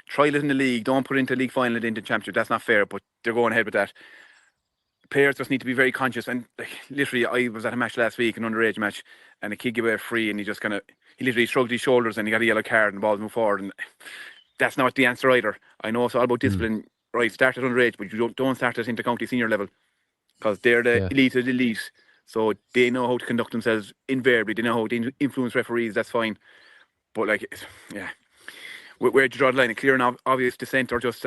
Trial it in the league. Don't put it into league final and into championship. That's not fair, but they're going ahead with that. Players just need to be very conscious. And literally, I was at a match last week, an underage match, and a kid gave away a free, and he literally shrugged his shoulders and he got a yellow card, and the ball moved forward. And that's not the answer either. I know it's all about discipline. Right, start at underage, but you don't start at inter-county senior level, because they're the elite of the elite. So they know how to conduct themselves invariably. They know how to influence referees. That's fine. But where'd you draw the line? A clear and obvious dissent, or just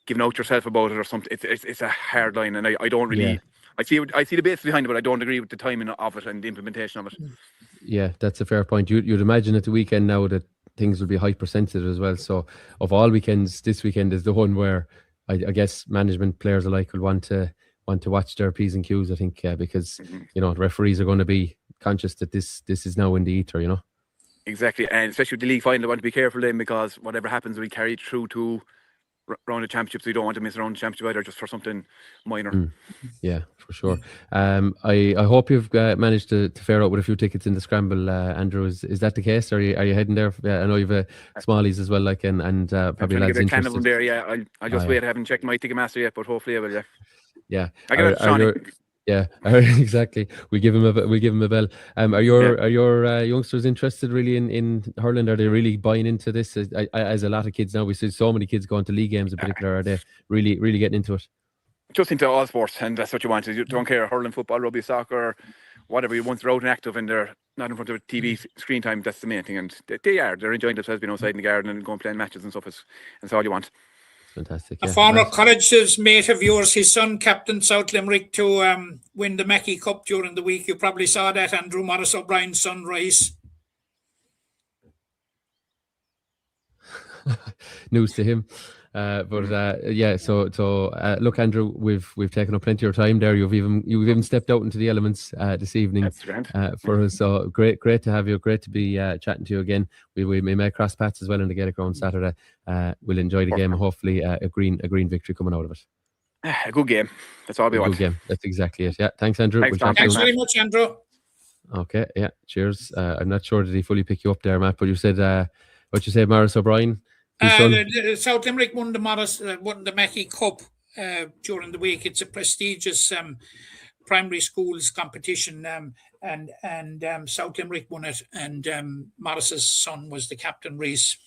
giving out yourself about it or something? It's a hard line, and I don't really. I see the basis behind it, but I don't agree with the timing of it and the implementation of it. Yeah, that's a fair point. You'd imagine at the weekend now that things will be hyper sensitive as well. So of all weekends, this weekend is the one where I guess management, players alike will want to watch their P's and Q's, I think, because you know, referees are going to be conscious that this is now in the ether, you know. Exactly, and especially with the league final, I want to be careful then, because whatever happens, we carry it through to round of championships. We don't want to miss a round of championship either, just for something minor. Yeah, for sure. I hope you've managed to fare out with a few tickets in the scramble, Andrew. Is that the case? Are you heading there? I know you've smallies as well, like, and probably lads interested. Can of them there, yeah. I'll just wait. I haven't checked my Ticketmaster yet, but hopefully I will. Yeah. I got Seanie. Yeah, exactly. We give him a bell. Are your youngsters interested really in hurling? Are they really buying into this? As a lot of kids now, we see so many kids going to league games in particular. Are they really getting into it? Just into all sports, and that's what you want. You don't care, hurling, football, rugby, soccer, whatever. Once they're out and active and they're not in front of a TV screen time, that's the main thing. And they're enjoying themselves being outside in the garden and going playing matches and stuff. That's all you want. Fantastic. A former college's mate of yours, his son captained South Limerick to win the Mackey Cup during the week. You probably saw that, Andrew. Morris O'Brien's son, Rice. News to him. So look, Andrew, we've taken up plenty of your time there. You've even stepped out into the elements this evening for us. So great to have you. Great to be chatting to you again. We may cross paths as well in the Gaelic Ground Saturday. We'll enjoy the game. Hopefully, a green victory coming out of it. A good game. That's all we want. Good game. That's exactly it. Yeah. Thanks, Andrew. Thanks very much, Andrew. Okay. Yeah. Cheers. I'm not sure did he fully pick you up there, Matt, but you said what you said, Morris O'Brien. South Limerick won the Mackey Cup during the week. It's a prestigious primary schools competition, and South Limerick won it, and Morris's son was the captain, Reese.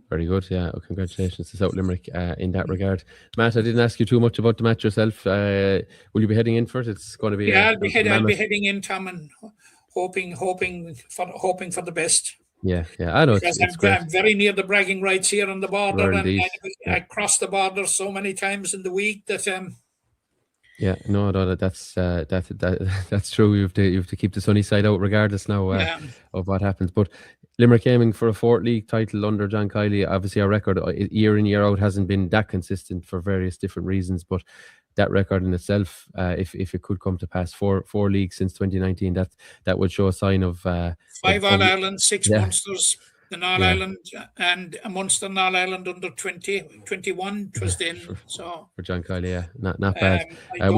Very good. Yeah, well, congratulations to South Limerick in that regard. Matt, I didn't ask you too much about the match yourself. Will you be heading in for it? It's going to be. Yeah, I'll be heading in, Tom, and hoping for the best. Yeah, I know. I'm very near the bragging rights here on the border, and I crossed the border so many times in the week that. Yeah, no, that's true. You have to keep the sunny side out, regardless now of what happens. But Limerick aiming for a fourth league title under John Kiley. Obviously, our record year in year out hasn't been that consistent for various different reasons, but. That record in itself, if it could come to pass, four leagues since 2019, that would show a sign of 5 All Ireland, 6 Munsters, the All Ireland, and a Munster and All Ireland under 21 was then. So for John Kiley, not bad. I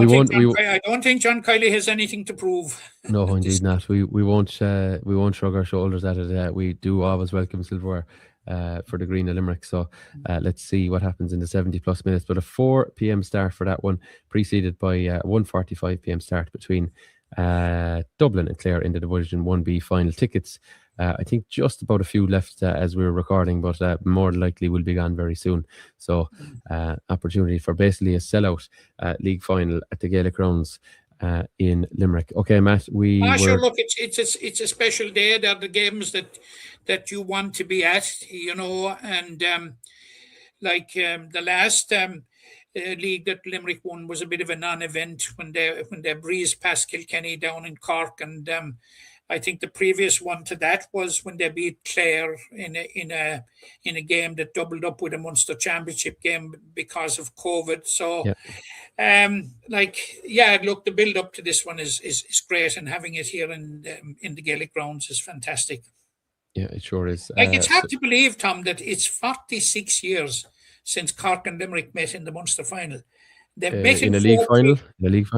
don't think John Kiley has anything to prove. No, indeed not. We won't shrug our shoulders at it. We do always welcome silverware. For the Green of Limerick. So let's see what happens in the 70 plus minutes. But a 4 p.m. start for that one, preceded by 1:45 p.m. start between Dublin and Clare in the Division 1B final. Tickets, I think just about a few left as we were recording, but more likely will be gone very soon. So opportunity for basically a sellout league final at the Gaelic Grounds in Limerick. Okay, Matt, sure, look, it's a special day. They're the games that you want to be at, you know, and the last league that Limerick won was a bit of a non-event when they breezed past Kilkenny down in Cork, and I think the previous one to that was when they beat Clare in a game that doubled up with a Munster Championship game because of COVID. So, look, the build up to this one is great, and having it here in the Gaelic grounds is fantastic. Yeah, it sure is. It's hard to believe, Tom, that it's 46 years since Cork and Limerick met in the Munster final. They've met in the league final. In the league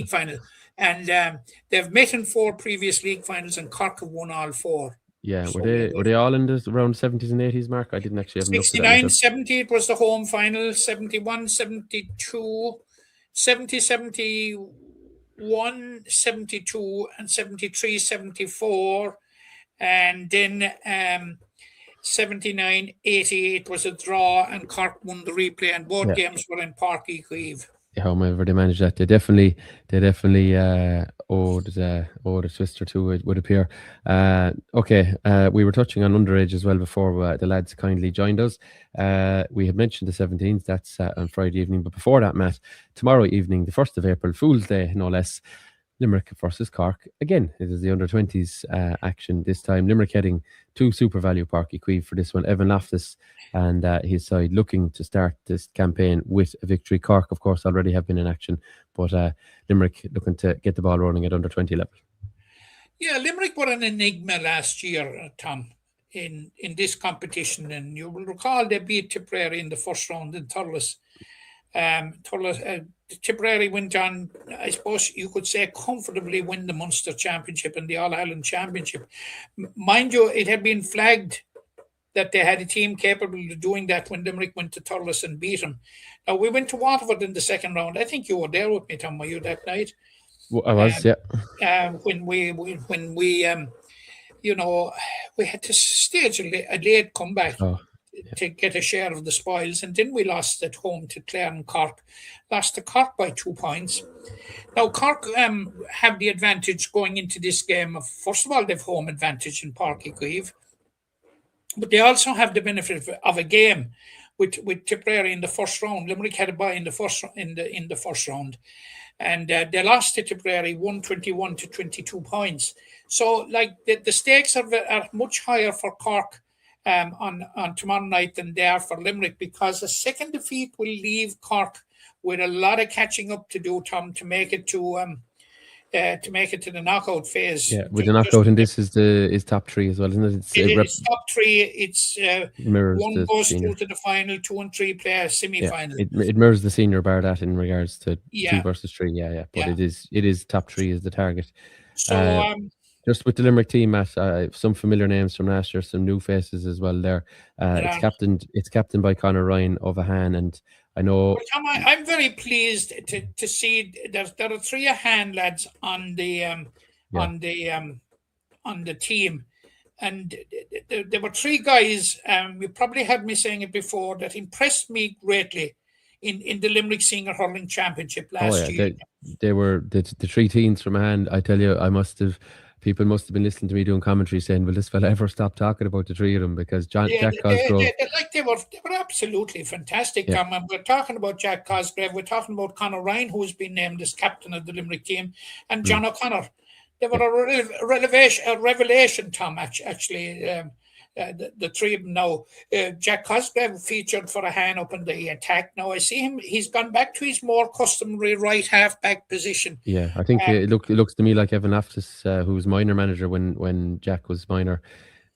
final. And they've met in 4 previous league finals, and Cork have won all 4. Yeah, were they all in the around 70s and 80s, Mark? I didn't actually have 69, 70, it was the home final, 71, 72, 70, 71, 72, and 73, 74. And then 79, 88 was a draw, and Cork won the replay, and both games were in Páirc Uí Chaoimh. However they managed that, they definitely owed a twist or two, it would appear. We were touching on underage as well before the lads kindly joined us. We had mentioned the 17th, that's on Friday evening, but before that, Matt, tomorrow evening, the 1st of April, Fool's Day, no less, Limerick versus Cork. Again, it is the under-20s action this time. Limerick heading to Super Value Páirc Uí Chaoimh for this one. Evan Loftus and his side looking to start this campaign with a victory. Cork, of course, already have been in action, but Limerick looking to get the ball rolling at under-20 level. Yeah, Limerick were an enigma last year, Tom, in this competition, and you will recall they beat Tipperary in the first round in Thurles. Tipperary went on, I suppose you could say, comfortably win the Munster Championship and the All-Ireland Championship. Mind you, it had been flagged that they had a team capable of doing that when Limerick went to Thurles and beat them. Now, we went to Waterford in the second round. I think you were there with me, Tom, were you, that night? Well, I was, yeah. When we we had to stage a late comeback. To get a share of the spoils, and then we lost at home to Clare and Cork. Lost to Cork by 2 points. Now Cork have the advantage going into this game. First of all, they've home advantage in Páirc Uí Chaoimh, but they also have the benefit of a game with Tipperary in the first round. Limerick had a bye in the first round, and they lost to Tipperary 121 to 22 points. So, the stakes are much higher for Cork on tomorrow night than they are for Limerick, because a second defeat will leave Cork with a lot of catching up to do, Tom, to make it to the knockout phase. Yeah, with the knockout, and this is top 3 as well, isn't it? It's top 3. It's one goes through to the final, 2 and 3 play a semi-final. Yeah, it mirrors the senior bar that in regards to 2 versus 3. But it is top 3 is the target. So just with the Limerick team, Matt, some familiar names from last year, some new faces as well there. It's captained by Conor Ryan of Ahan, and I know. Well, Tom, I'm very pleased to see there are 3 Ahan lads on the team, and there were 3 guys. You probably heard me saying it before, that impressed me greatly in the Limerick Senior Hurling Championship last year. They were the 3 teens from Ahan. I tell you, people must have been listening to me doing commentary saying, will this fella ever stop talking about the 3 of them? Because Jack Cosgrove... They were absolutely fantastic, Tom. And we're talking about Jack Cosgrove, we're talking about Conor Ryan, who's been named as captain of the Limerick team, and John O'Connor. They were a revelation, Tom, actually. The 3 of them now. Jack Cosgrove featured for Ahan up in the attack. Now I see him, he's gone back to his more customary right half-back position. Yeah, I think it looks to me like Evan Loftus, who was minor manager when Jack was minor.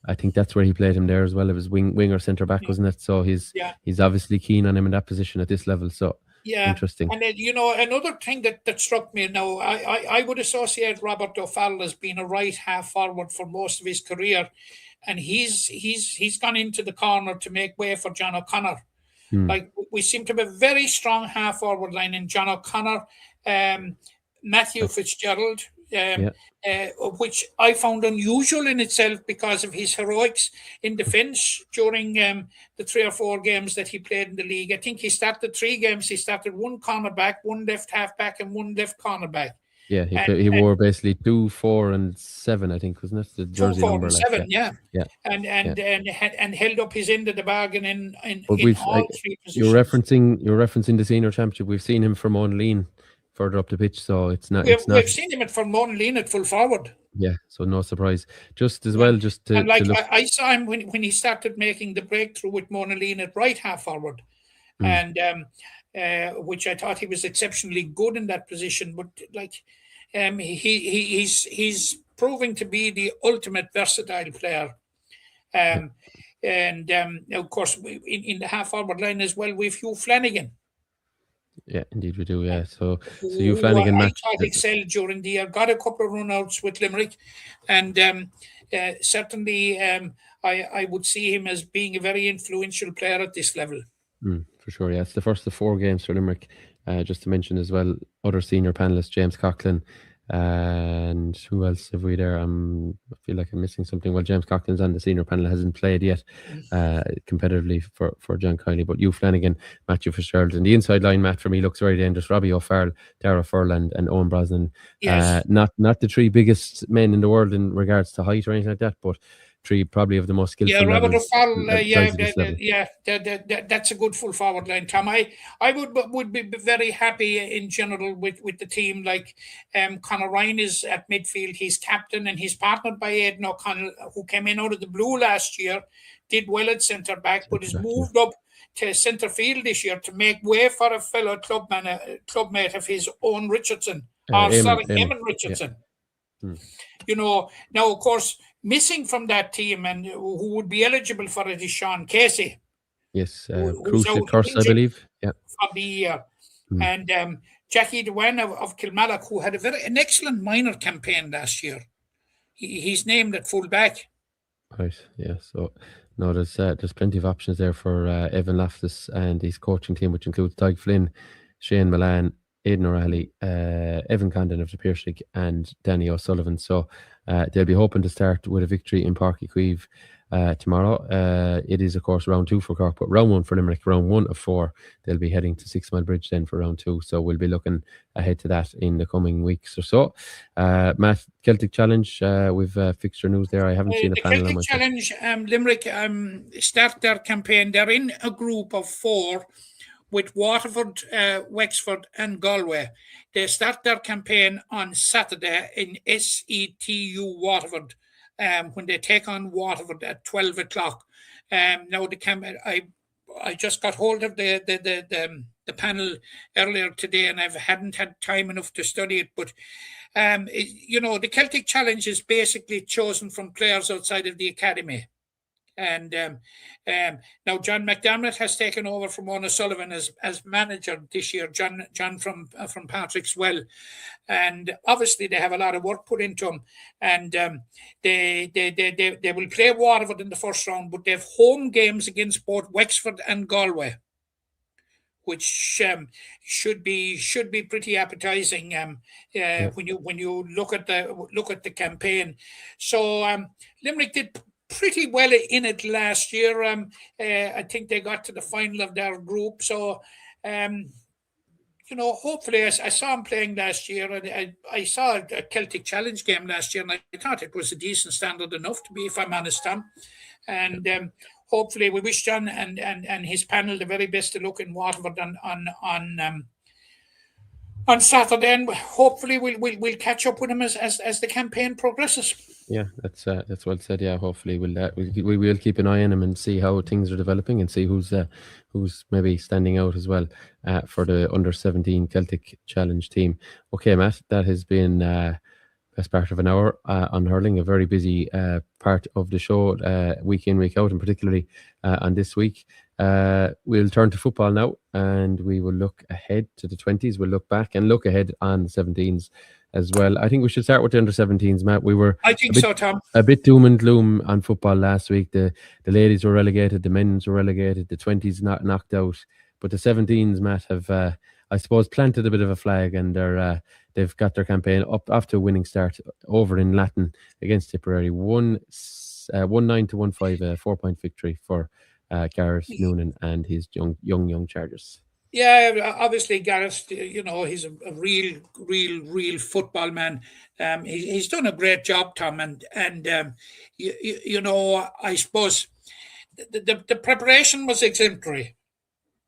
I think that's where he played him there as well. It was wing or centre-back, wasn't it? So he's obviously keen on him in that position at this level. So interesting. And another thing that struck me now, I would associate Robert O'Farrell as being a right half forward for most of his career. And he's gone into the corner to make way for John O'Connor. We seem to have a very strong half forward line in John O'Connor, Matthew Fitzgerald, which I found unusual in itself because of his heroics in defence during the 3 or 4 games that he played in the league. I think he started 3 games. He started 1 cornerback, 1 left half back, and 1 left cornerback. Yeah, he wore basically 2, 4, and 7, I think, wasn't it? The 2, jersey 4, number. and Like, 7, yeah. and held up his end of the bargain in But all three you're positions. referencing the senior championship. We've seen him from Lean further up the pitch, so it's not. We've seen him at Fermonaleen at full forward. Yeah, so no surprise. Just as well, just to look. I saw him when he started making the breakthrough with Monaleen at right half forward, and which I thought he was exceptionally good in that position. But he's proving to be the ultimate versatile player. And of course, in the half forward line as well, we've Hugh Flanagan. Yeah, indeed we do. Yeah, so Hugh Flanagan I thought excelled during the year. Got a couple of run-outs with Limerick, and certainly I would see him as being a very influential player at this level. For sure, yeah. It's the first of 4 games for Limerick. Just to mention as well, other senior panelists, James Coughlin, and who else have we there? I feel like I'm missing something. Well, James Coughlin's on the senior panel, hasn't played yet competitively for John Kiley, but Hugh Flanagan, Matthew Fitzgerald, and the inside line, Matt, for me looks very dangerous. Robbie O'Farrell, Dara Furland, and Owen Brosnan. Yes. Not the 3 biggest men in the world in regards to height or anything like that, but 3 probably of the most skillful. Yeah, Robert levels, O'Farrell. That's a good full forward line, Tom. I would be very happy in general with the team. Like Conor Ryan is at midfield. He's captain and he's partnered by Aidan O'Connell, who came in out of the blue last year, did well at centre back, but has moved up to centre field this year to make way for a fellow clubmate of his, Owen Richardson, Eamon Richardson. Yeah. You know, now of course, missing from that team and who would be eligible for it is Sean Casey. Yes, crucial curse, I believe. Yeah, for the year. And Jackie Dewan of Kilmallock, who had an excellent minor campaign last year. He's named at full back. Right. Yeah. So no, there's plenty of options there for Evan Loftus and his coaching team, which includes Doug Flynn, Shane Milan, Aidan O'Reilly, Evan Condon of the Pearse League, and Danny O'Sullivan. So they'll be hoping to start with a victory in Páirc Uí Chaoimh tomorrow. It is, of course, round 2 for Cork, but round 1 for Limerick, round 1 of 4. They'll be heading to 6 Mile Bridge then for round 2. So we'll be looking ahead to that in the coming weeks or so. Matt, Celtic Challenge, with fixture news there. I haven't seen a panel on myself. Celtic Challenge, Limerick start their campaign. They're in a group of 4 with Waterford, Wexford and Galway. They start their campaign on Saturday in SETU Waterford when they take on Waterford at 12 o'clock. Now I just got hold of the panel earlier today and I hadn't had time enough to study it, but the Celtic Challenge is basically chosen from players outside of the academy. And now John McDermott has taken over from Mona Sullivan as manager this year. John from Patrick's Well, and obviously they have a lot of work put into them. And they will play Waterford in the first round, but they have home games against both Wexford and Galway, which should be pretty appetizing when you look at the campaign. So Limerick did pretty well in it last year. I think they got to the final of their group. So, hopefully, I saw him playing last year, and I saw a Celtic Challenge game last year, and I thought it was a decent standard enough to be, if I'm honest, Tom. And hopefully, we wish John and his panel the very best of luck in Waterford on Saturday, and hopefully we'll catch up with him as the campaign progresses. Yeah, that's well said. Yeah, hopefully we will keep an eye on him and see how things are developing and see who's maybe standing out as well for the under-17 Celtic Challenge team. Okay, Matt, that has been best part of an hour on hurling, a very busy part of the show, week in, week out, and particularly on this week. We'll turn to football now, and we will look ahead to the 20s. We'll look back and look ahead on the 17s as well. I think we should start with the under 17s, Matt. I think so, Tom. A bit doom and gloom on football last week. The ladies were relegated, the men's were relegated, the 20s knocked out, but the 17s, Matt, have I suppose planted a bit of a flag, and they've got their campaign off to a winning start over in Latin against Tipperary. 1-9 to 1-5, a 4-point victory for Gareth Noonan and his young Chargers. Yeah, obviously Gareth, you know, he's a real football man. He's done a great job, Tom, and you know, I suppose the preparation was exemplary,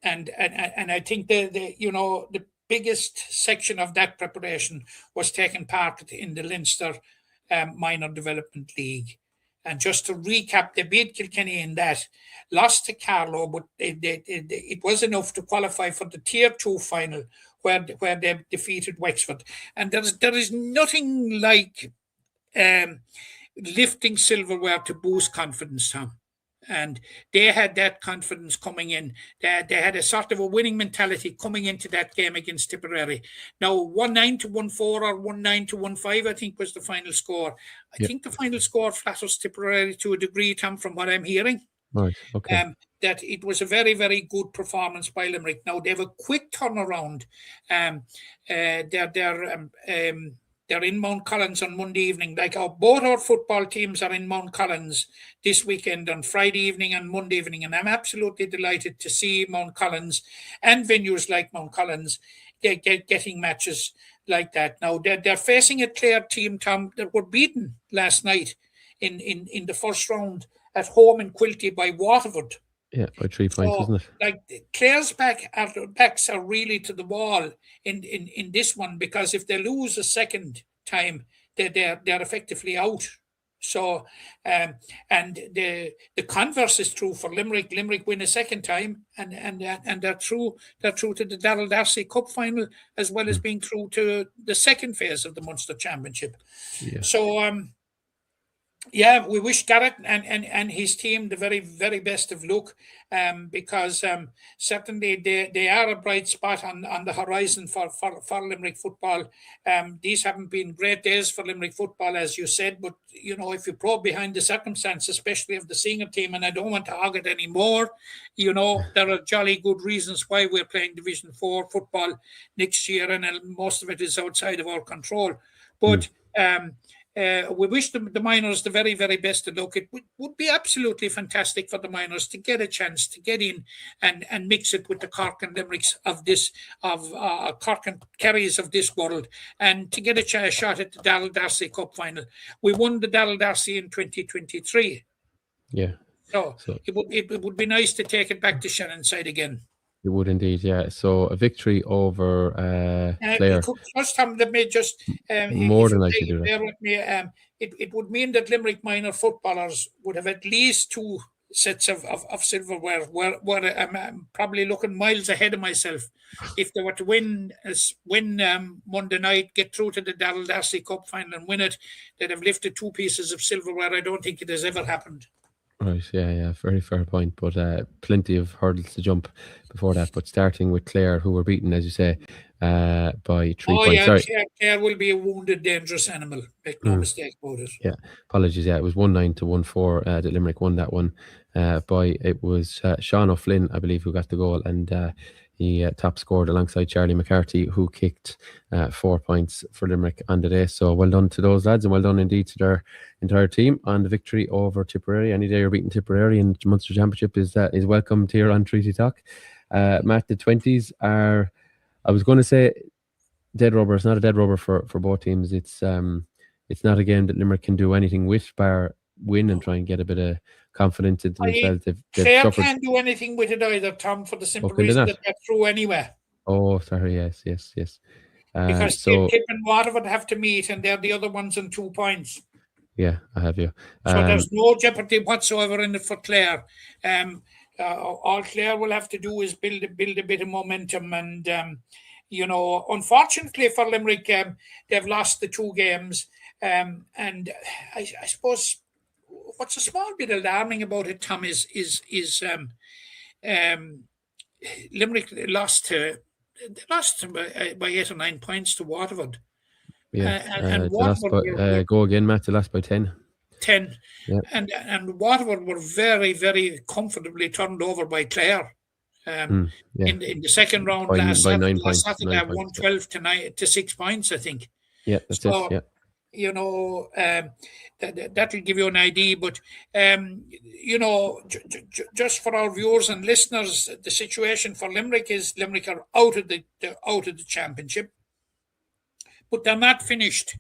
and I think the you know, the biggest section of that preparation was taking part in the Leinster Minor Development League. And just to recap, they beat Kilkenny in that, lost to Carlow, but it was enough to qualify for the Tier 2 final where they defeated Wexford. And there is nothing like lifting silverware to boost confidence, Tom. And they had that confidence coming in. They had a sort of a winning mentality coming into that game against Tipperary. Now, 1-9 to 1-4 or 1-9 to 1-5, I think, was the final score. I think the final score flatters Tipperary to a degree, Tom, from what I'm hearing. Right, okay. That it was a very, very good performance by Limerick. Now, they have a quick turnaround. They're in Mount Collins on Monday evening. Both our football teams are in Mount Collins this weekend on Friday evening and Monday evening. And I'm absolutely delighted to see Mount Collins and venues like Mount Collins getting matches like that. Now, they're facing a Clare team, Tom, that were beaten last night in the first round at home in Quilty by Waterford. Yeah, by 3 points, isn't it? Like Clare's backs are really to the wall in this one, because if they lose a second time, they're effectively out. So and the converse is true for Limerick. Limerick win a second time, and they're through to the Darrell Darcy Cup final, as well as being through to the second phase of the Munster Championship. Yeah. So yeah, we wish Garrett and his team the very, very best of luck, because certainly they are a bright spot on the horizon for Limerick football. These haven't been great days for Limerick football, as you said, but you know, if you probe behind the circumstances, especially of the senior team, and I don't want to hog it anymore, you know, there are jolly good reasons why we're playing Division 4 football next year, and most of it is outside of our control. But we wish the minors the very, very best of luck. It would be absolutely fantastic for the minors to get a chance to get in and mix it with the Cork and Limericks of Cork and Kerrys of this world, and to get a shot at the Darrell Darcy Cup final. We won the Darrell Darcy in 2023. Yeah. So it would be nice to take it back to Shannonside again. It would indeed, yeah. So a victory over Clare. First time, let me just more than likely do that. With me, it would mean that Limerick minor footballers would have at least 2 sets of silverware. Where I'm probably looking miles ahead of myself. If they were to win Monday night, get through to the Darrell Darcy Cup final and win it, they'd have lifted 2 pieces of silverware. I don't think it has ever happened. Right, yeah, very fair point. But plenty of hurdles to jump before that. But starting with Clare, who were beaten, as you say, by 3 points. Yeah, sorry. Clare will be a wounded, dangerous animal. Make no mistake about it. Yeah, apologies. Yeah, it was 1-9 to 1-4 that Limerick won that one. It was Sean O'Flynn, I believe, who got the goal, and he top scored alongside Charlie McCarthy, who kicked 4 points for Limerick on the day. So well done to those lads, and well done indeed to their entire team on the victory over Tipperary. Any day you're beating Tipperary in the Munster Championship is welcomed here on Treaty Talk. Matt, the 20s are, I was going to say, dead rubber. It's not a dead rubber for both teams. It's not a game that Limerick can do anything with, bar win and try and get a bit of confidence into themselves. Clare can't do anything with it either, Tom, for the simple reason that they're through anyway. Oh, sorry, yes. Because Tip and Waterford have to meet, and they're the other ones on 2 points. Yeah, I have you. So there's no jeopardy whatsoever in it for Clare. All Clare will have to do is build a bit of momentum, and you know, unfortunately for Limerick, they've lost the 2 games, and I suppose what's a small bit alarming about it, Tom, is Limerick lost by 8 or 9 points to Waterford. Yeah, and Waterford go again, Matt. They lost by 10. 10, yeah. And Waterford were very, very comfortably turned over by Clare in the second round last Saturday. 112 to 6 points, I think. Yeah, that's it. Yeah. you know, that'll give you an idea. But you know, just for our viewers and listeners, the situation for Limerick is Limerick are out of the championship, but they're not finished.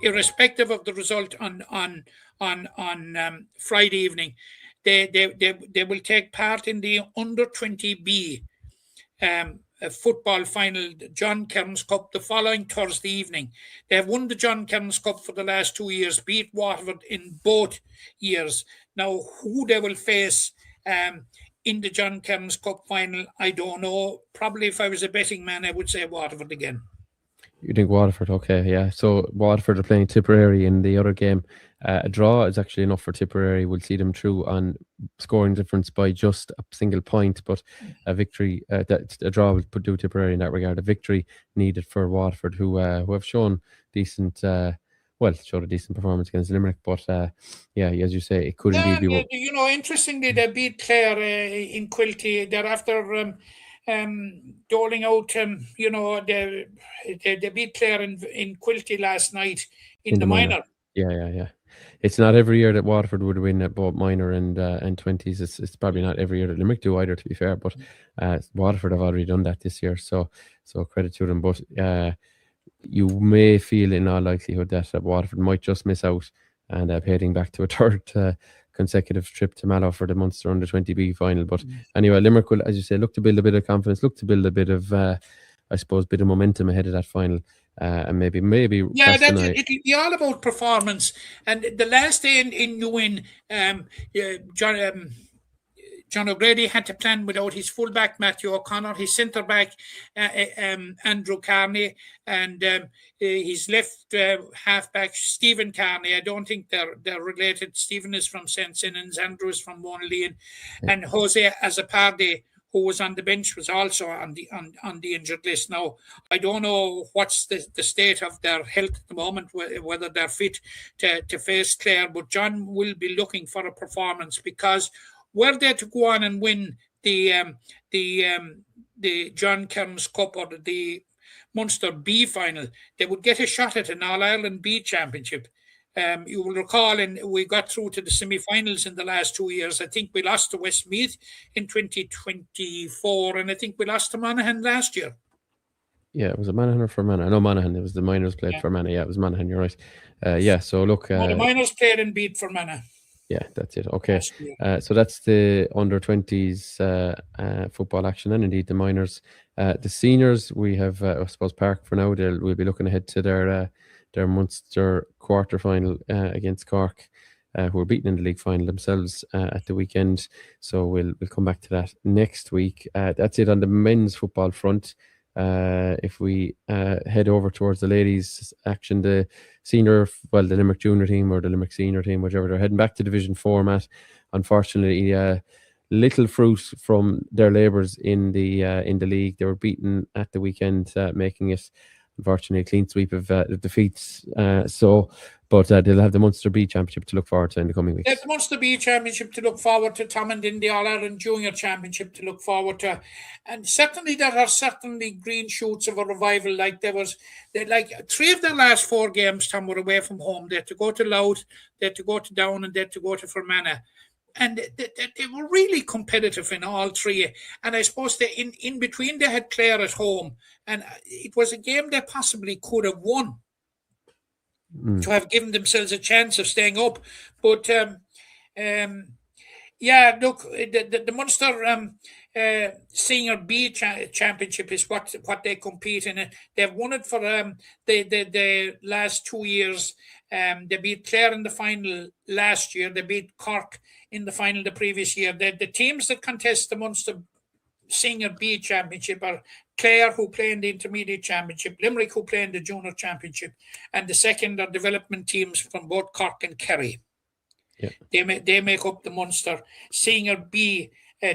Irrespective of the result on Friday evening, they will take part in the under 20B football final, the John Kearns Cup, the following Thursday evening. They have won the John Kearns Cup for the last 2 years, beat Waterford in both years. Now, who they will face in the John Kearns Cup final, I don't know. Probably if I was a betting man, I would say Waterford again. You think Waterford? Okay, yeah. So Waterford are playing Tipperary in the other game. A draw is actually enough for Tipperary. We'll see them through on scoring difference by just a single point, but a victory, a draw will do Tipperary in that regard. A victory needed for Waterford, who have shown decent, showed a decent performance against Limerick. But yeah, as you say, it could indeed be. You know, interestingly, they beat Clare in Quilty. They're after doling out. You know, they beat Clare in Quilty last night in the minor. Yeah. It's not every year that Waterford would win at both minor and 20s. It's probably not every year that Limerick do either, to be fair. But Waterford have already done that this year, so credit to them. But you may feel in all likelihood that Waterford might just miss out and heading back to a third consecutive trip to Mallow for the Munster under 20B final. But anyway, Limerick will, as you say, look to build a bit of confidence, look to build a bit of, I suppose, bit of momentum ahead of that final. And maybe yeah, it'll be all about performance. And the last day in New Win, John O'Grady had to plan without his fullback Matthew O'Connor, his centre back Andrew Carney, and his left halfback Stephen Carney. I don't think they're related. Stephen is from St. Sinnans, Andrew is from Monaleen, and Jose Azaparde, who was on the bench, was also on the injured list. Now, I don't know what's the state of their health at the moment, whether they're fit to face Clare, but John will be looking for a performance, because were they to go on and win the John Kearns Cup or the Munster B final, they would get a shot at an All-Ireland B championship. You will recall, we got through to the semi-finals in the last 2 years. I think we lost to Westmeath in 2024, and I think we lost to Monaghan last year. Yeah, it was a Monaghan or Fermanagh? No, Monaghan. It was the minors played Fermanagh. Yeah, it was Monaghan. You're right. So look, the minors played and beat Fermanagh. Yeah, that's it. Okay, so that's the under 20s football action, and indeed the minors. The seniors, we have, I suppose, Park for now. We'll be looking ahead to their Munster quarter final against Cork, who were beaten in the league final themselves at the weekend. So we'll come back to that next week. That's it on the men's football front. If we head over towards the ladies' action, the Limerick junior team or the Limerick senior team, whichever, they're heading back to Division 4, Matt. Unfortunately, little fruit from their labours in the league. They were beaten at the weekend, making it, unfortunately, a clean sweep of defeats. But they'll have the Munster B Championship to look forward to in the coming weeks. The Munster B Championship to look forward to, Tom, and in the All-Ireland Junior Championship to look forward to. And certainly there are green shoots of a revival. Like three of their last 4 games, Tom, were away from home. They had to go to Louth, they had to go to Down, and they had to go to Fermanagh. And they were really competitive in all 3. And I suppose in between they had Clare at home. And it was a game they possibly could have won to have given themselves a chance of staying up. But, look, the Munster Senior B Championship is what they compete in. They've won it for the last 2 years. They beat Clare in the final last year. They beat Cork in the final the previous year. The teams that contest the Munster Senior B Championship are Clare, who play in the Intermediate Championship, Limerick, who play in the Junior Championship, and the second are development teams from both Cork and Kerry. Yeah. They make up the Munster Senior B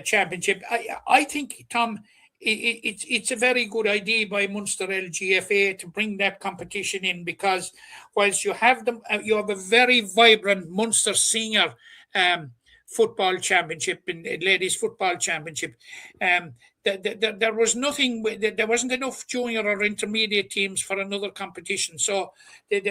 Championship. I think, Tom, it's a very good idea by Munster LGFA to bring that competition in, because whilst you have a very vibrant Munster Senior football championship, in ladies football championship. There was nothing. There wasn't enough junior or intermediate teams for another competition. So we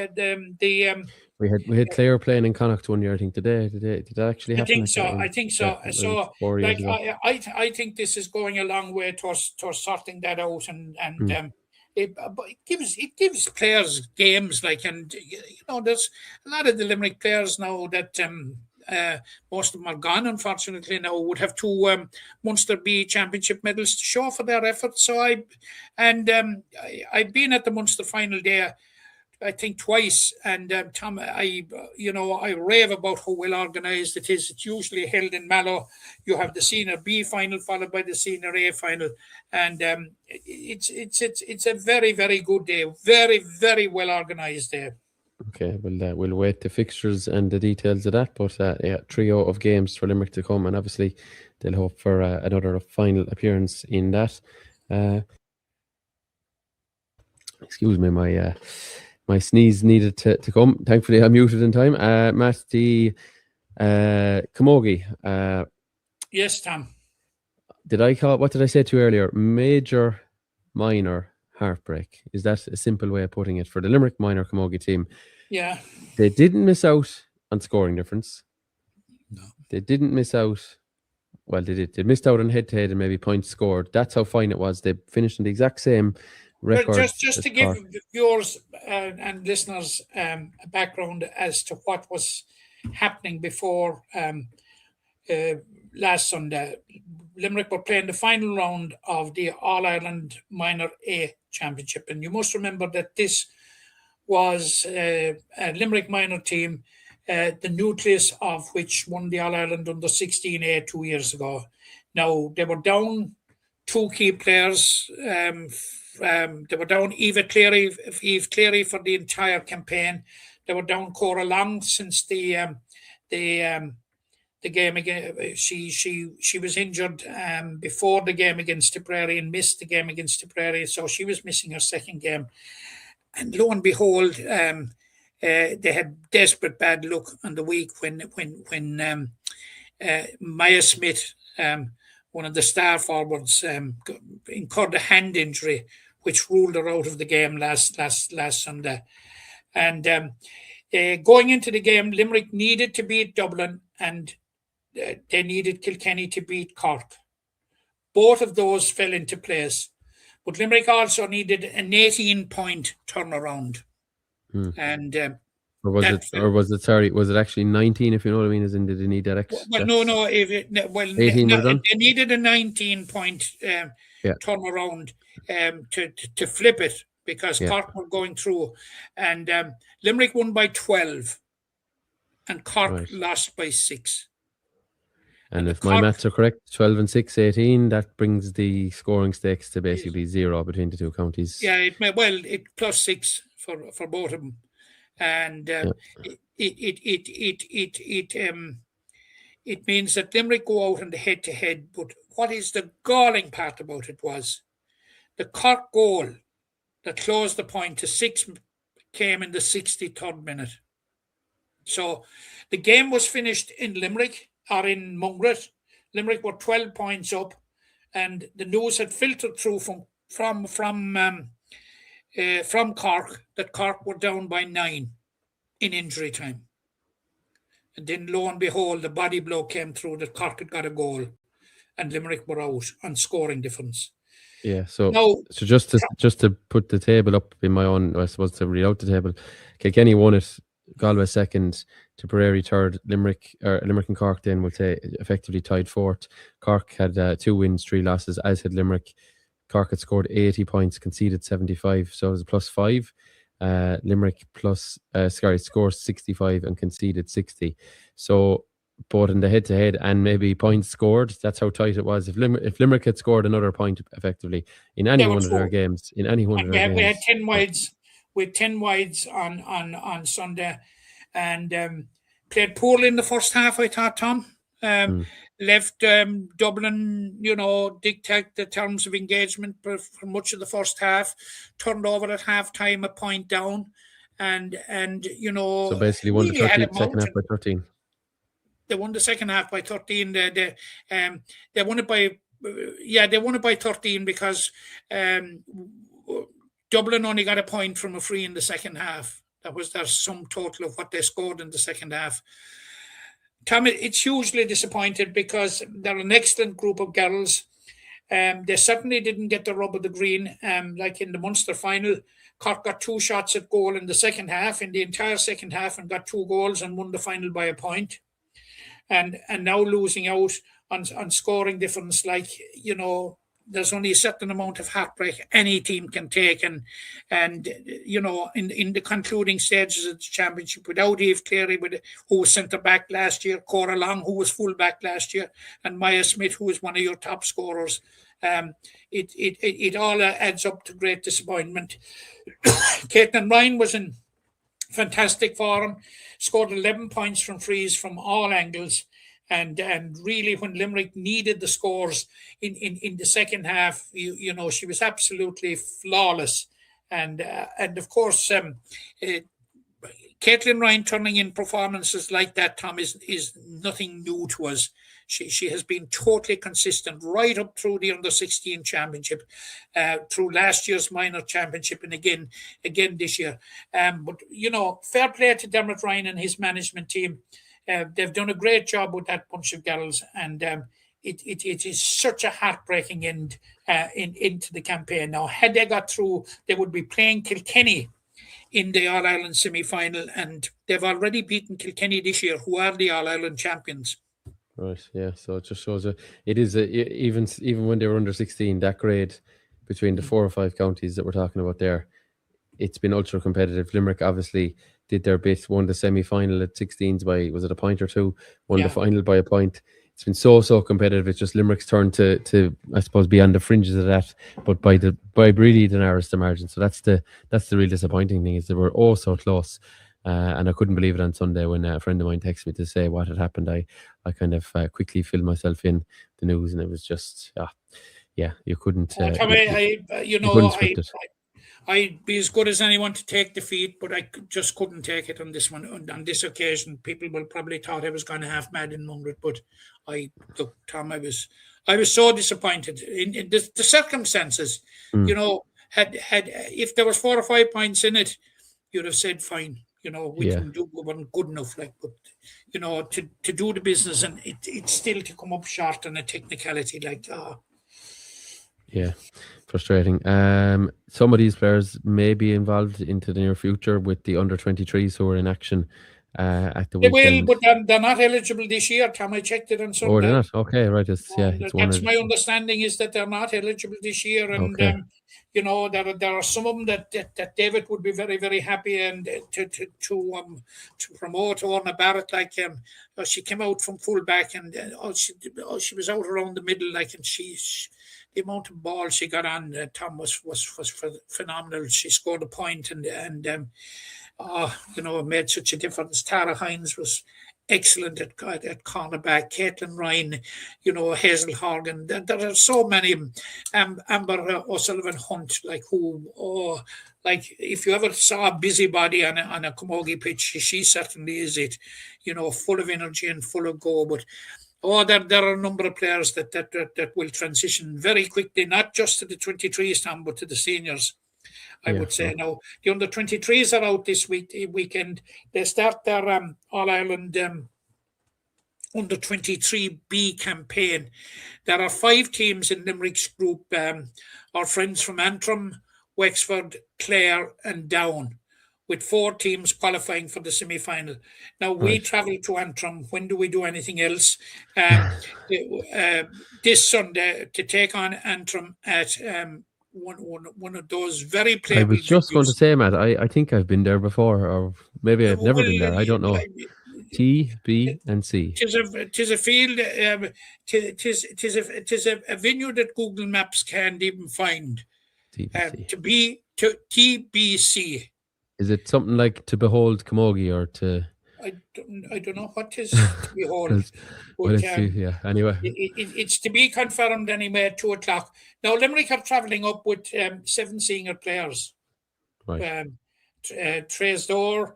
had Clare playing in Connacht one year. I think today. Did that actually happen? I think so. So 4 years ago. I think this is going a long way towards sorting that out, and it gives players games and there's a lot of the Limerick players now that most of them are gone, unfortunately, now would have 2 Munster B championship medals to show for their efforts. So I've been at the Munster final day, I think twice, and Tom, I rave about how well organised it is. It's usually held in Mallow. You have the Senior B final followed by the Senior A final, and it's a very, very good day, very, very well organised day. Okay, we'll wait the fixtures and the details of that, but trio of games for Limerick to come, and obviously they'll hope for another final appearance in that. Excuse me, my sneeze needed to come. Thankfully, I muted in time. Matt, the Camogie. Yes, Tom. What did I say to you earlier? Major, minor heartbreak. Is that a simple way of putting it for the Limerick minor Camogie team? Yeah. They didn't miss out on scoring difference. No. They didn't miss out. Well, they did. They missed out on head-to-head and maybe points scored. That's how fine it was. They finished in the exact same record. Well, just to give viewers and listeners a background as to what was happening before last Sunday, Limerick were playing the final round of the All-Ireland Minor A Championship. And you must remember that this was a Limerick minor team, the nucleus of which won the All-Ireland under 16A 2 years ago. Now, they were down 2 key players. They were down Eve Cleary for the entire campaign. They were down Cora Long since the game again. She was injured before the game against Tipperary and missed the game against Tipperary, so she was missing her second game. And lo and behold, they had desperate bad luck on the week when Maya Smith, one of the star forwards, incurred a hand injury, which ruled her out of the game last Sunday. And going into the game, Limerick needed to beat Dublin, and they needed Kilkenny to beat Cork. Both of those fell into place. But Limerick also needed an 18-point turnaround. And was it actually 19, if you know what I mean, as in did they need that extra? Well, no, 18 they needed a 19-point turnaround to flip it, because Cork were going through. And Limerick won by 12 and Cork lost by 6. And if my maths are correct, 12 and 6, 18, that brings the scoring stakes to basically 0 between the two counties. Yeah, it plus 6 for both of them. And it means that Limerick go out in the head-to-head. But what is the galling part about it was the Cork goal that closed the point to 6 came in the 63rd minute. So the game was finished in Limerick, or in Mungret. Limerick were 12 points up, and the news had filtered through from Cork that Cork were down by 9 in injury time. And then lo and behold, the body blow came through that Cork had got a goal and Limerick were out on scoring difference. Yeah, so just to put the table up in my own, I suppose, to read out the table, Kilkenny won it, Galway second, Tipperary third, Limerick and Cork then would say effectively tied fourth. Cork had 2 wins, 3 losses, as had Limerick. Cork had scored 80 points, conceded 75, so it was a plus 5. Limerick scored 65 and conceded 60. So both in the head-to-head and maybe points scored, that's how tight it was. If Limerick had scored another point effectively in any one of their games, we had 10 wides. We had 10 wides on Sunday, and played poorly in the first half, I thought, Tom. Left Dublin, dictate the terms of engagement for much of the first half. Turned over at half-time, a point down, and So basically won the second half by 13. They won the second half by 13. They won it by they won it by 13 because Dublin only got a point from a free in the second half. That was their sum total of what they scored in the second half. Tom, it's hugely disappointed because they're an excellent group of girls. They certainly didn't get the rub of the green. Like in the Munster final, Cork got 2 shots at goal in the second half, in the entire second half, and got 2 goals and won the final by a point. And now losing out on scoring difference, like, you know, there's only a certain amount of heartbreak any team can take, and you know, in the concluding stages of the championship, without Eve Cleary, who was centre back last year, Cora Long, who was full back last year, and Maya Smith, who was one of your top scorers, it all adds up to great disappointment. Caitlin Ryan was in fantastic form, scored 11 points from frees from all angles. And really, when Limerick needed the scores in the second half, you know, she was absolutely flawless. And of course, Caitlin Ryan turning in performances like that, Tom, is nothing new to us. She has been totally consistent right up through the under-16 championship, through last year's minor championship, and again this year. But, you know, fair play to Dermot Ryan and his management team. They've done a great job with that bunch of girls, and it is such a heartbreaking end into the campaign. Now, had they got through, they would be playing Kilkenny in the All-Ireland semi-final, and they've already beaten Kilkenny this year, who are the All-Ireland champions. Right, yeah. So it just shows it is even when they were under 16, that grade between the 4 or 5 counties that we're talking about there, it's been ultra competitive. Limerick obviously did their bit, won the semi-final at 16s by, was it a point or 2? Won the final by a point. It's been so competitive. It's just Limerick's turn to I suppose be on the fringes of that, but by really the narrowest of margin. So that's the real disappointing thing, is they were all so close. And I couldn't believe it on Sunday when a friend of mine texted me to say what had happened. I kind of quickly filled myself in the news, and it was just you couldn't. I'd be as good as anyone to take defeat, but I just couldn't take it on this one. On this occasion, people will probably thought I was going to half mad in Mungret, but look, Tom, I was so disappointed in the circumstances. You know, had if there was 4 or 5 points in it, you'd have said fine. You know, we weren't good enough. Like, but you know, to do the business, and it's still to come up short on a technicality like. Yeah, frustrating. Some of these players may be involved into the near future with the under-23s who are in action at the weekend. They will, but they're not eligible this year, Tom. I checked it on Sunday. Oh, they're not? Okay, right. That's my understanding, is that they're not eligible this year. And, you know, there are some of them that David would be very, very happy and to promote Orna Barrett. Like, she came out from full back, and she was out around the middle, like, and the amount of ball she got on, Tom, was phenomenal. She scored a point, and you know, it made such a difference. Tara Hines was excellent at cornerback. Caitlin Ryan, you know, Hazel Horgan. There are so many. Amber O'Sullivan Hunt, like, like, if you ever saw a busybody on a camogie pitch, she certainly is it. You know, full of energy and full of go, but. There are a number of players that will transition very quickly, not just to the 23s, Tom, but to the seniors. I would say now the under 23s are out this weekend. They start their All-Ireland under 23B campaign. There are 5 teams in Limerick's group. Our friends from Antrim, Wexford, Clare, and Down, with 4 teams qualifying for the semi-final. Now, we travel to Antrim. When do we do anything else? This Sunday, to take on Antrim at one of those very playable. I was just going to say, Matt, I think I've been there before, or maybe I've never been there. I don't know. T, B, and C. Tis a field. Tis a venue that Google Maps can't even find. TBC. Is it something like to behold camogie, or to? I don't know what is to behold. Anyway. It's to be confirmed anyway at 2:00. Now, Limerick are travelling up with 7 senior players. Right. Tresdor,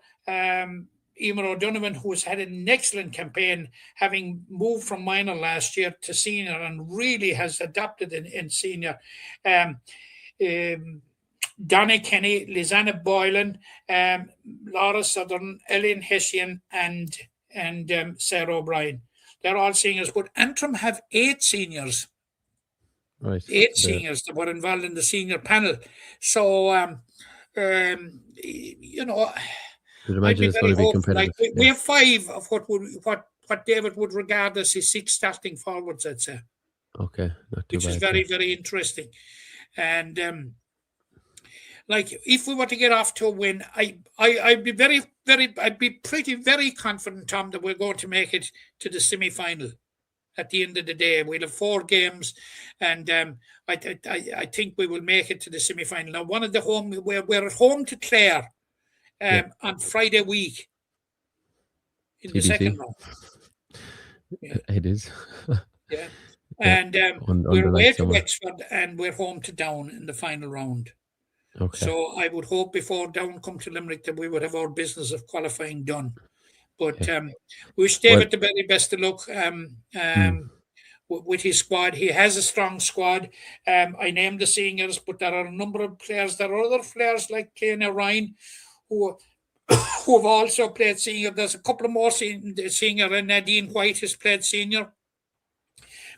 Eamon O'Donovan, who has had an excellent campaign, having moved from minor last year to senior and really has adapted in senior. Donna Kenny, Lisanna Boylan, Laura Southern, Ellen Hessian, and Sarah O'Brien. They're all seniors, but Antrim have 8 seniors. Right. 8 seniors that were involved in the senior panel. So, you know, You'd imagine it's going to be competitive. Like, we have 5 of what David would regard as his 6 starting forwards, I'd say. Okay, not too which bad. is very, very interesting. And like, if we were to get off to a win, I'd be very confident, Tom, that we're going to make it to the semi-final. At the end of the day, we'll have 4 games, and I think we will make it to the semi-final. Now, one of the we're at home to Clare on Friday week in the second round. Yeah. It is. Yeah. And we're away to Wexford, and we're home to Down in the final round. Okay. So I would hope before Down come to Limerick that we would have our business of qualifying done. But we wish David the very best of luck with his squad. He has a strong squad. I named the seniors, but there are a number of players. There are other players like Cléna Ryan who have also played senior. There's a couple of more senior, and Nadine White has played senior,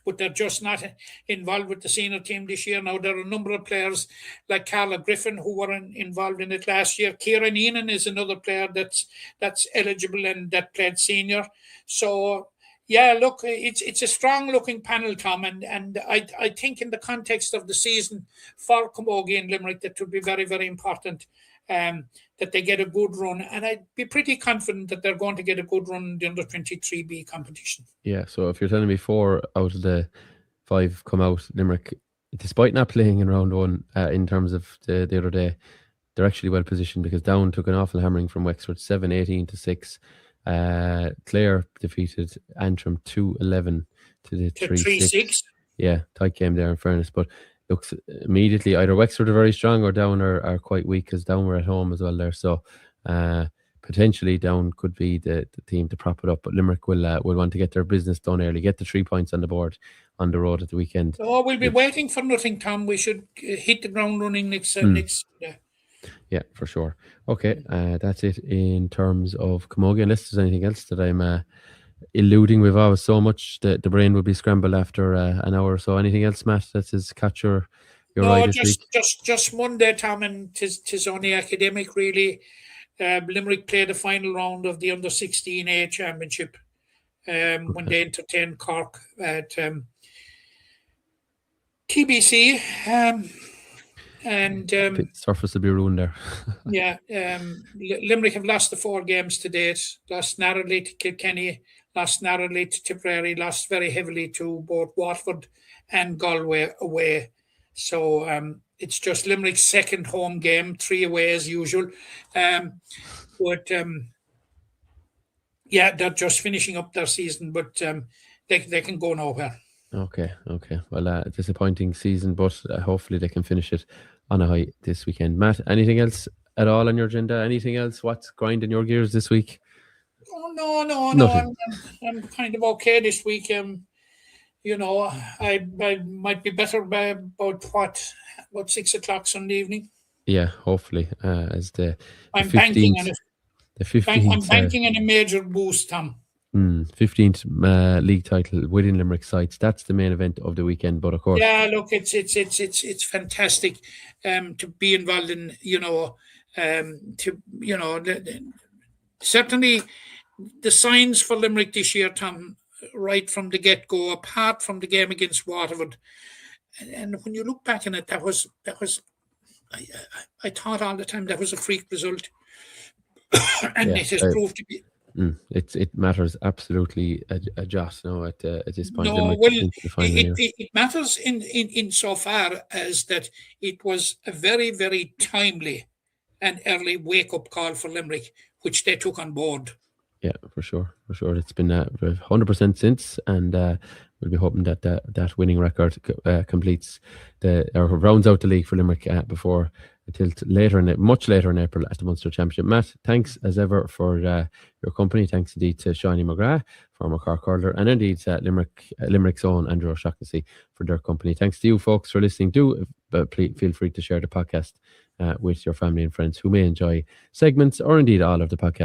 but they're just not involved with the senior team this year. Now, there are a number of players like Carla Griffin who were involved in it last year. Kieran Enan is another player that's eligible and that played senior. So, yeah, look, it's a strong-looking panel, Tom, and I think in the context of the season for Camogie and Limerick, that would be very, very important that they get a good run. And I'd be pretty confident that they're going to get a good run in the under-23B competition. Yeah, so if you're telling me 4 out of the 5 come out, Limerick, despite not playing in round 1 in terms of the other day, they're actually well positioned because Down took an awful hammering from Wexford, 7-18 to 6. Clare defeated Antrim 2-11 to the 3-6. Yeah, tight game there in fairness, but looks immediately either Wexford are very strong or Down are quite weak, because Down were at home as well there. So potentially Down could be the team to prop it up, but Limerick will want to get their business done early, get the 3 points on the board on the road at the weekend. Oh, we'll be waiting for nothing, Tom. We should hit the ground running next. Yeah, for sure. Okay, that's it in terms of Camogie. Unless there's anything else that I'm eluding. We've always so much that the brain will be scrambled after an hour or so. Anything else, Matt, that's his catch your eye this week? just Monday, Tom, and tis only academic really. Limerick played the final round of the under-16A championship when they entertained Cork at TBC. And surface will be ruined there. Yeah, Limerick have lost the 4 games to date. Lost narrowly to Kilkenny, lost narrowly to Tipperary, lost very heavily to both Waterford and Galway away. So it's just Limerick's second home game, 3 away as usual. But yeah, they're just finishing up their season, but they can go nowhere. Okay. Well, disappointing season, but hopefully they can finish it on a high this weekend. Matt, anything else at all on your agenda? Anything else? What's grinding your gears this week? Oh, no. I'm kind of okay this week. You know, I might be better by about 6 o'clock Sunday evening. Yeah, hopefully. As I'm banking on it. The 15th. I'm banking on a major boost, Tom. 15th league title within Limerick sites. That's the main event of the weekend. But of course, yeah, look, it's fantastic to be involved in. Certainly the signs for Limerick this year, Tom, right from the get-go, apart from the game against Waterford, and when you look back on it, that was. I thought all the time that was a freak result, and it has proved to be. It matters absolutely a jot now at this point. No, well, it matters in so far as that it was a very, very timely and early wake-up call for Limerick, which they took on board. Yeah, for sure. It's been 100% since, and we'll be hoping that winning record completes or rounds out the league for Limerick before until much later in April at the Munster Championship. Matt, thanks as ever for your company. Thanks indeed to Seanie McGrath, former Cork hurler, and indeed Limerick's own Andrew O'Shaughnessy for their company. Thanks to you folks for listening. Do feel free to share the podcast with your family and friends who may enjoy segments or indeed all of the podcast.